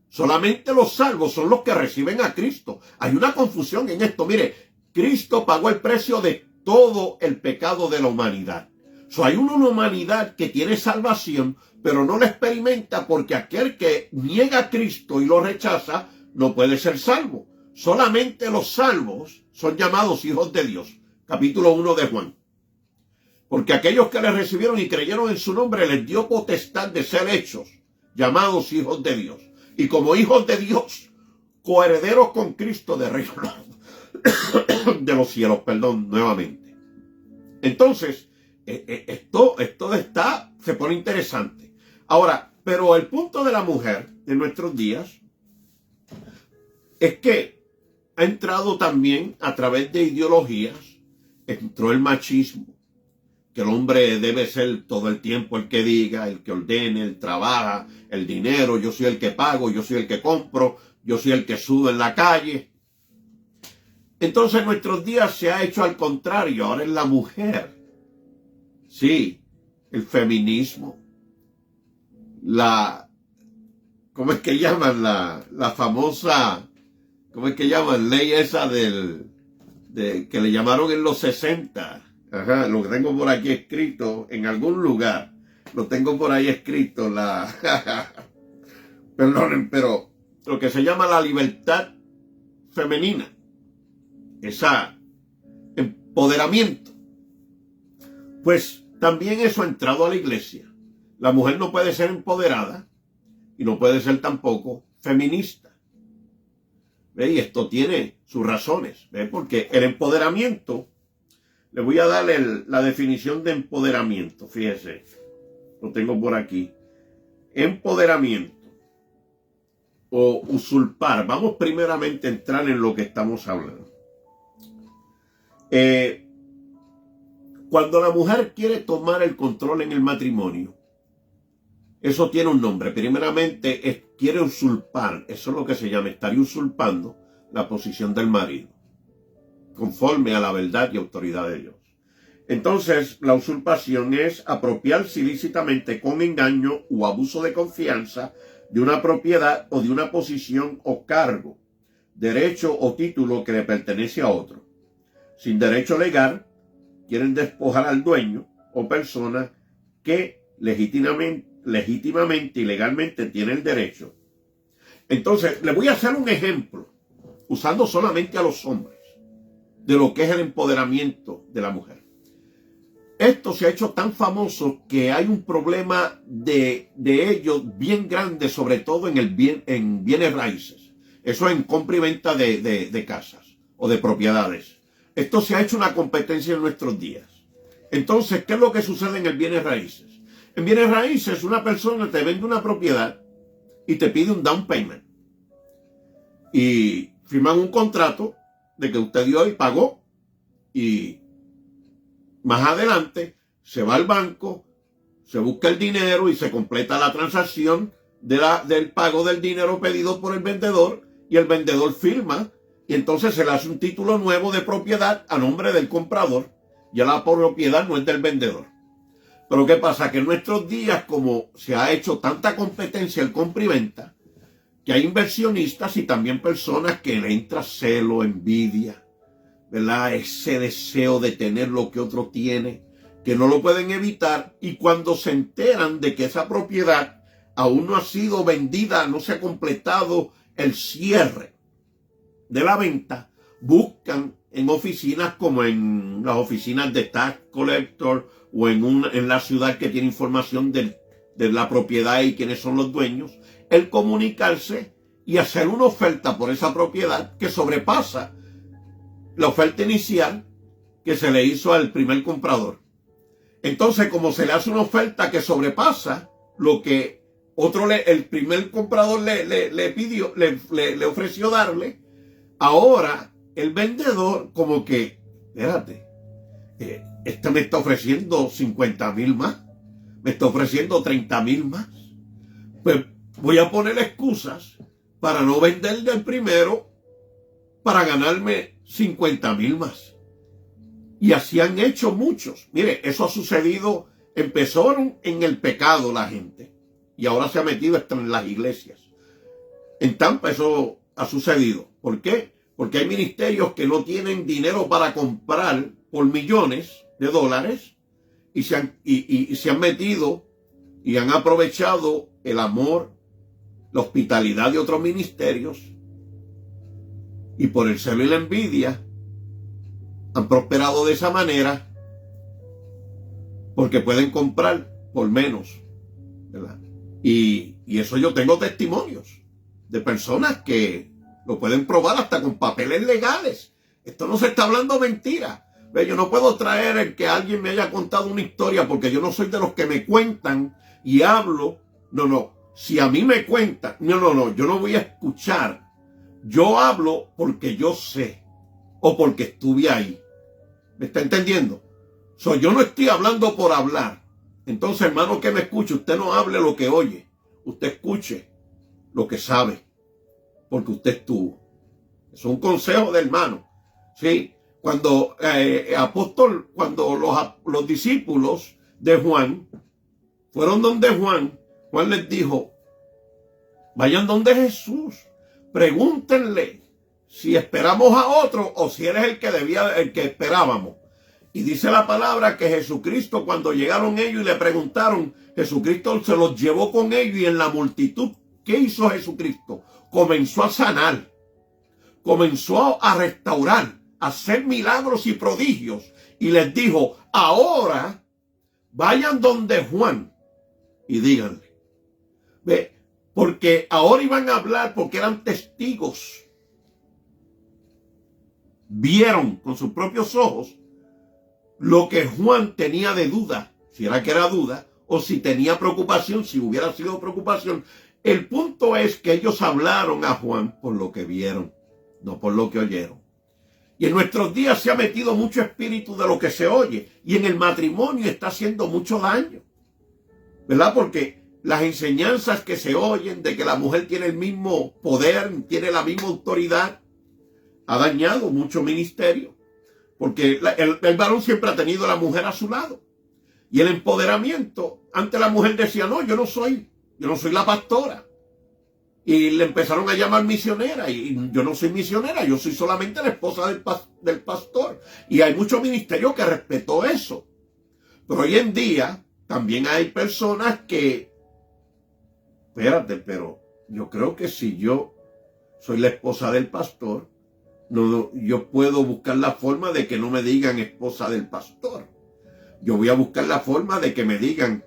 Solamente los salvos son los que reciben a Cristo. Hay una confusión en esto. Mire, Cristo pagó el precio de todo el pecado de la humanidad. Hay una humanidad que tiene salvación, pero no la experimenta, porque aquel que niega a Cristo y lo rechaza no puede ser salvo. Solamente los salvos son llamados hijos de Dios. Capítulo 1 de Juan. Porque aquellos que le recibieron y creyeron en su nombre les dio potestad de ser hechos llamados hijos de Dios. Y como hijos de Dios, coherederos con Cristo de reino de los cielos, nuevamente. Entonces, esto se pone interesante. Ahora, pero el punto de la mujer en nuestros días es que ha entrado también a través de ideologías, entró el machismo, que el hombre debe ser todo el tiempo el que diga, el que ordene, el trabaja, el dinero, yo soy el que pago, yo soy el que compro, yo soy el que sudo en la calle. Entonces en nuestros días se ha hecho al contrario, ahora es la mujer. Sí, el feminismo, ¿cómo es que llaman? La famosa, ¿cómo es que llaman? Ley esa que le llamaron en los 60. Ajá, lo tengo por aquí escrito en algún lugar. Lo tengo por ahí escrito, perdonen, pero lo que se llama la libertad femenina. Esa empoderamiento. Pues también eso ha entrado a la iglesia. La mujer no puede ser empoderada y no puede ser tampoco feminista. ¿Ve? Y esto tiene sus razones, ¿ve? Porque el empoderamiento, le voy a dar la definición de empoderamiento, fíjese, lo tengo por aquí. Empoderamiento o usurpar. Vamos primeramente a entrar en lo que estamos hablando. Cuando la mujer quiere tomar el control en el matrimonio, eso tiene un nombre. Primeramente quiere usurpar, eso es lo que se llama, estaría usurpando la posición del marido, conforme a la verdad y autoridad de Dios. Entonces, la usurpación es apropiarse ilícitamente con engaño o abuso de confianza de una propiedad o de una posición o cargo, derecho o título que le pertenece a otro. Sin derecho legal, quieren despojar al dueño o persona que legítimamente y legalmente tiene el derecho. Entonces, le voy a hacer un ejemplo, usando solamente a los hombres, de lo que es el empoderamiento de la mujer. Esto se ha hecho tan famoso que hay un problema de ellos bien grande, sobre todo en bienes raíces. Eso en compra y venta de casas o de propiedades. Esto se ha hecho una competencia en nuestros días. Entonces, ¿qué es lo que sucede en el bienes raíces? En bienes raíces, una persona te vende una propiedad y te pide un down payment. Y firman un contrato de que usted dio y pagó. Y más adelante se va al banco, se busca el dinero y se completa la transacción del pago del dinero pedido por el vendedor, y el vendedor firma, y entonces se le hace un título nuevo de propiedad a nombre del comprador. Ya la propiedad no es del vendedor. Pero ¿qué pasa? Que en nuestros días, como se ha hecho tanta competencia el compra y venta, que hay inversionistas y también personas que le entra celo, envidia, ¿verdad? Ese deseo de tener lo que otro tiene, que no lo pueden evitar, y cuando se enteran de que esa propiedad aún no ha sido vendida, no se ha completado el cierre de la venta, buscan en oficinas como en las oficinas de tax collector o en la ciudad que tiene información de la propiedad y quiénes son los dueños, el comunicarse y hacer una oferta por esa propiedad que sobrepasa la oferta inicial que se le hizo al primer comprador. Entonces, como se le hace una oferta que sobrepasa lo que el primer comprador le pidió, le ofreció darle, ahora el vendedor como que, espérate, Este me está ofreciendo 50,000 más, me está ofreciendo 30,000 más. Pues voy a poner excusas para no venderle el primero para ganarme 50,000 más. Y así han hecho muchos. Mire, eso ha sucedido, empezó en el pecado la gente y ahora se ha metido hasta en las iglesias. En Tampa eso ha sucedido. ¿Por qué? Porque hay ministerios que no tienen dinero para comprar por millones de dólares y se han metido y han aprovechado el amor, la hospitalidad de otros ministerios, y por el celo y la envidia han prosperado de esa manera porque pueden comprar por menos, ¿verdad? Y eso yo tengo testimonios de personas que lo pueden probar hasta con papeles legales. Esto no se está hablando mentira. Yo no puedo traer el que alguien me haya contado una historia, porque yo no soy de los que me cuentan y hablo. No. Si a mí me cuentan, no, yo no voy a escuchar. Yo hablo porque yo sé o porque estuve ahí. ¿Me está entendiendo? Yo no estoy hablando por hablar. Entonces, hermano que me escuche, usted no hable lo que oye. Usted escuche lo que sabe, porque usted estuvo. Es un consejo de hermano. ¿Sí? Cuando los discípulos de Juan fueron donde Juan les dijo: vayan donde Jesús, pregúntenle si esperamos a otro o si eres el que esperábamos. Y dice la palabra que Jesucristo, cuando llegaron ellos y le preguntaron, Jesucristo se los llevó con ellos, y en la multitud, ¿qué hizo Jesucristo? Comenzó a sanar, comenzó a restaurar, a hacer milagros y prodigios, y les dijo: ahora vayan donde Juan y díganle. Ve, porque ahora iban a hablar, porque eran testigos, vieron con sus propios ojos lo que Juan tenía de duda, si era que era duda, o si tenía preocupación, si hubiera sido preocupación. El punto es que ellos hablaron a Juan por lo que vieron, no por lo que oyeron. Y en nuestros días se ha metido mucho espíritu de lo que se oye, y en el matrimonio está haciendo mucho daño, ¿verdad? Porque las enseñanzas que se oyen de que la mujer tiene el mismo poder, tiene la misma autoridad, ha dañado mucho ministerio. Porque el varón siempre ha tenido a la mujer a su lado. Y el empoderamiento, antes la mujer decía: no, yo no soy la pastora. Y le empezaron a llamar misionera. Y yo no soy misionera, yo soy solamente la esposa del pastor. Y hay mucho ministerio que respetó eso. Pero hoy en día también hay personas que, espérate, pero yo creo que si yo soy la esposa del pastor, no, yo puedo buscar la forma de que no me digan esposa del pastor. Yo voy a buscar la forma de que me digan: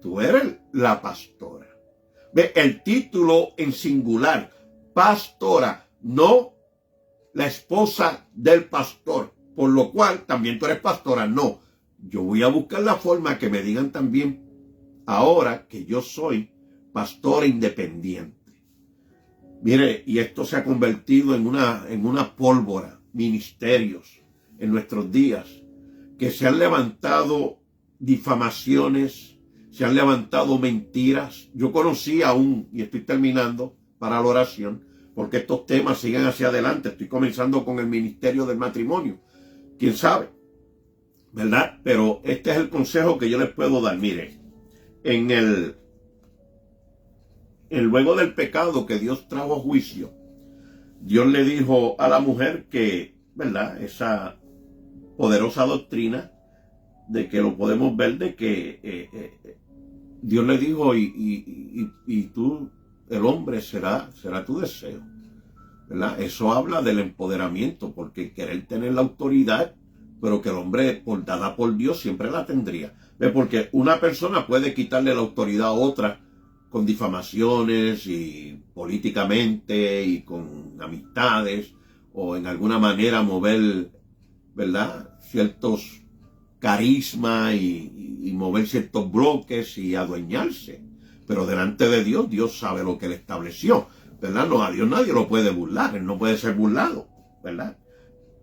tú eres la pastora. Ve, el título en singular, pastora, no la esposa del pastor, por lo cual también tú eres pastora. No, yo voy a buscar la forma que me digan también ahora que yo soy pastora independiente. Mire, y esto se ha convertido en una pólvora, ministerios en nuestros días, que se han levantado difamaciones, se han levantado mentiras. Yo conocí y estoy terminando para la oración, porque estos temas siguen hacia adelante. Estoy comenzando con el ministerio del matrimonio. ¿Quién sabe? ¿Verdad? Pero este es el consejo que yo les puedo dar. Mire, luego del pecado que Dios trajo a juicio, Dios le dijo a la mujer que, ¿verdad? Esa poderosa doctrina de que lo podemos ver, de que Dios le dijo: y tú, el hombre, será tu deseo, ¿verdad? Eso habla del empoderamiento, porque querer tener la autoridad, pero que el hombre, dada por Dios, siempre la tendría. Porque una persona puede quitarle la autoridad a otra con difamaciones y políticamente y con amistades, o en alguna manera mover, ¿verdad?, ciertos carismas y mover ciertos bloques y adueñarse. Pero delante de Dios, Dios sabe lo que él estableció, ¿verdad? No, a Dios nadie lo puede burlar, él no puede ser burlado, ¿verdad?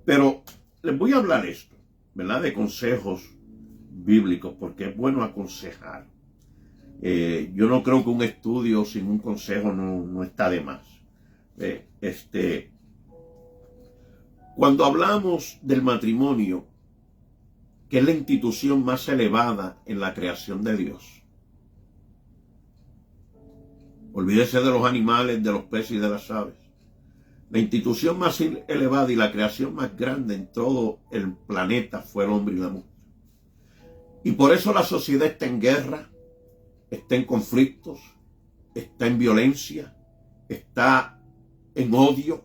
Pero les voy a hablar esto. ¿verdad?, de consejos bíblicos, porque es bueno aconsejar. Yo no creo que un estudio sin un consejo no está de más. Cuando hablamos del matrimonio, que es la institución más elevada en la creación de Dios, olvídese de los animales, de los peces y de las aves. La institución más elevada y la creación más grande en todo el planeta fue el hombre y la mujer. Y por eso la sociedad está en guerra, está en conflictos, está en violencia, está en odio,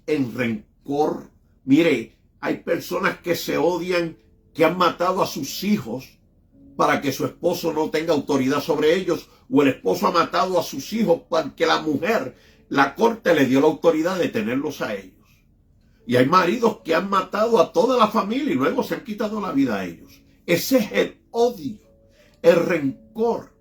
en rencor. Mire, hay personas que se odian, que han matado a sus hijos para que su esposo no tenga autoridad sobre ellos, o el esposo ha matado a sus hijos para que la mujer, la corte le dio la autoridad de tenerlos a ellos. Y hay maridos que han matado a toda la familia y luego se han quitado la vida a ellos. Ese es el odio, el rencor.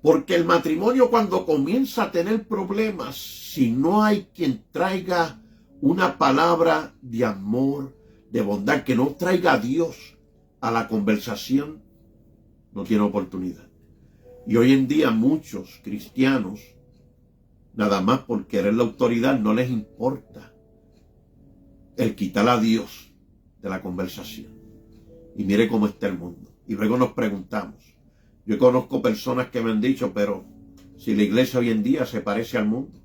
Porque el matrimonio, cuando comienza a tener problemas, si no hay quien traiga una palabra de amor, de bondad, que no traiga a Dios a la conversación, no tiene oportunidad. Y hoy en día muchos cristianos, nada más por querer la autoridad, no les importa el quitar a Dios de la conversación. Y mire cómo está el mundo. Y luego nos preguntamos. Yo conozco personas que me han dicho, pero si la iglesia hoy en día se parece al mundo,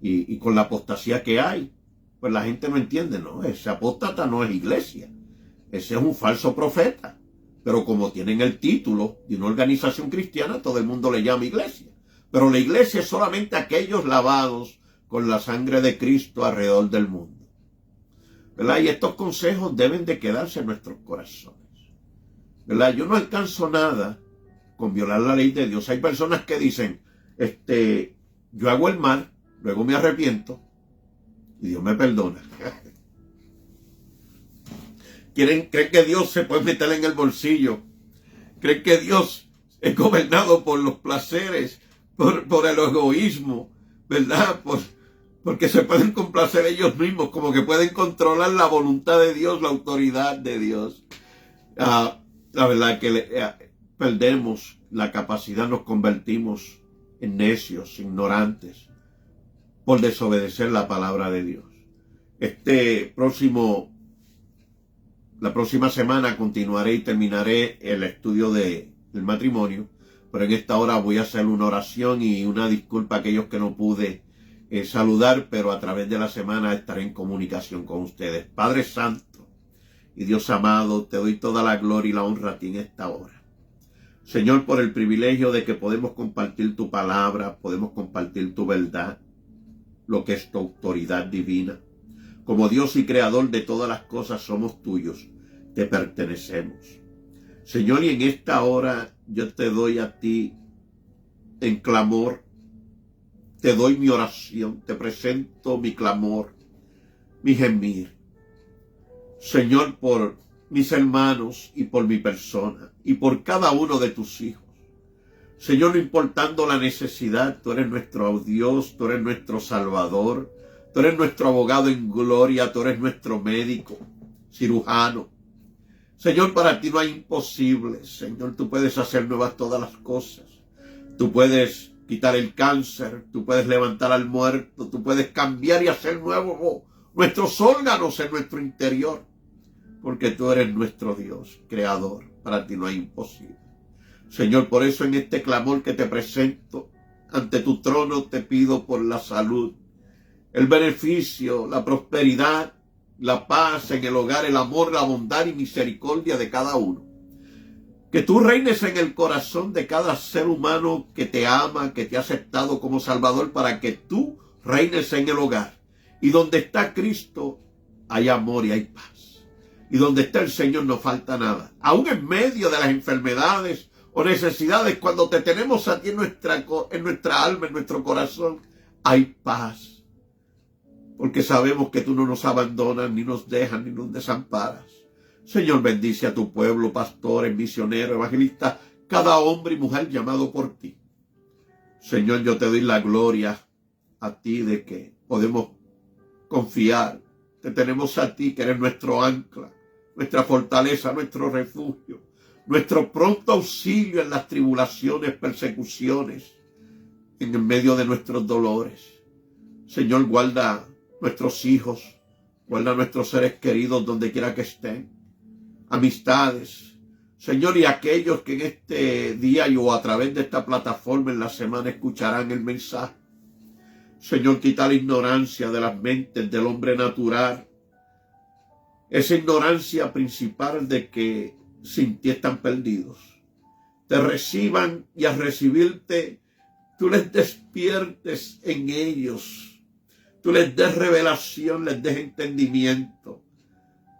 y con la apostasía que hay, pues la gente no entiende, ¿no? Ese apóstata no es iglesia. Ese es un falso profeta. Pero como tienen el título de una organización cristiana, todo el mundo le llama iglesia. Pero la iglesia es solamente aquellos lavados con la sangre de Cristo alrededor del mundo, ¿verdad? Y estos consejos deben de quedarse en nuestros corazones, ¿verdad? Yo no alcanzo nada con violar la ley de Dios. Hay personas que dicen, yo hago el mal, luego me arrepiento y Dios me perdona. Creen que Dios se puede meter en el bolsillo. Creen que Dios es gobernado por los placeres, por el egoísmo, ¿verdad? Porque se pueden complacer ellos mismos, como que pueden controlar la voluntad de Dios, la autoridad de Dios. La verdad que perdemos la capacidad, nos convertimos en necios, ignorantes, por desobedecer la palabra de Dios. La próxima semana continuaré y terminaré el estudio del matrimonio, pero en esta hora voy a hacer una oración y una disculpa a aquellos que no pude saludar, pero a través de la semana estaré en comunicación con ustedes. Padre Santo y Dios amado, te doy toda la gloria y la honra a ti en esta hora. Señor, por el privilegio de que podemos compartir tu palabra, podemos compartir tu verdad, lo que es tu autoridad divina. Como Dios y creador de todas las cosas somos tuyos, te pertenecemos. Señor, y en esta hora yo te doy a ti en clamor, te doy mi oración, te presento mi clamor, mi gemir. Señor, por mis hermanos y por mi persona y por cada uno de tus hijos. Señor, no importando la necesidad, tú eres nuestro Dios, tú eres nuestro Salvador, tú eres nuestro abogado en gloria, tú eres nuestro médico, cirujano. Señor, para ti no hay imposibles. Señor, tú puedes hacer nuevas todas las cosas. Tú puedes quitar el cáncer, tú puedes levantar al muerto, tú puedes cambiar y hacer nuevos nuestros órganos en nuestro interior. Porque tú eres nuestro Dios, creador. Para ti no hay imposible. Señor, por eso en este clamor que te presento ante tu trono te pido por la salud, el beneficio, la prosperidad, la paz en el hogar, el amor, la bondad y misericordia de cada uno. Que tú reines en el corazón de cada ser humano que te ama, que te ha aceptado como Salvador, para que tú reines en el hogar. Y donde está Cristo hay amor y hay paz. Y donde está el Señor no falta nada. Aún en medio de las enfermedades o necesidades, cuando te tenemos a ti en nuestra alma, en nuestro corazón, hay paz. Porque sabemos que tú no nos abandonas, ni nos dejas, ni nos desamparas. Señor, bendice a tu pueblo, pastores, misioneros, evangelistas, cada hombre y mujer llamado por ti. Señor, yo te doy la gloria a ti de que podemos confiar. Te tenemos a ti, que eres nuestro ancla, nuestra fortaleza, nuestro refugio, nuestro pronto auxilio en las tribulaciones, persecuciones, en el medio de nuestros dolores. Señor, guarda nuestros hijos, guarda nuestros seres queridos donde quiera que estén, amistades, Señor, y aquellos que en este día o a través de esta plataforma en la semana escucharán el mensaje. Señor, quita la ignorancia de las mentes del hombre natural, esa ignorancia principal de que sin ti están perdidos. Te reciban y al recibirte, tú les despiertes en ellos, tú les des revelación, les des entendimiento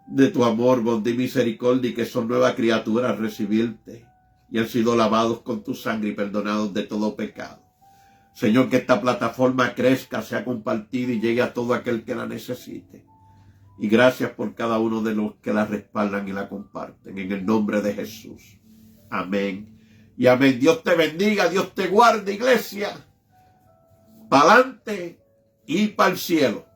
de tu amor, bondad y misericordia, y que son nuevas criaturas al recibirte y han sido lavados con tu sangre y perdonados de todo pecado. Señor, que esta plataforma crezca, sea compartida y llegue a todo aquel que la necesite. Y gracias por cada uno de los que la respaldan y la comparten. En el nombre de Jesús. Amén. Y amén. Dios te bendiga, Dios te guarde, iglesia. Pa'lante y para el cielo.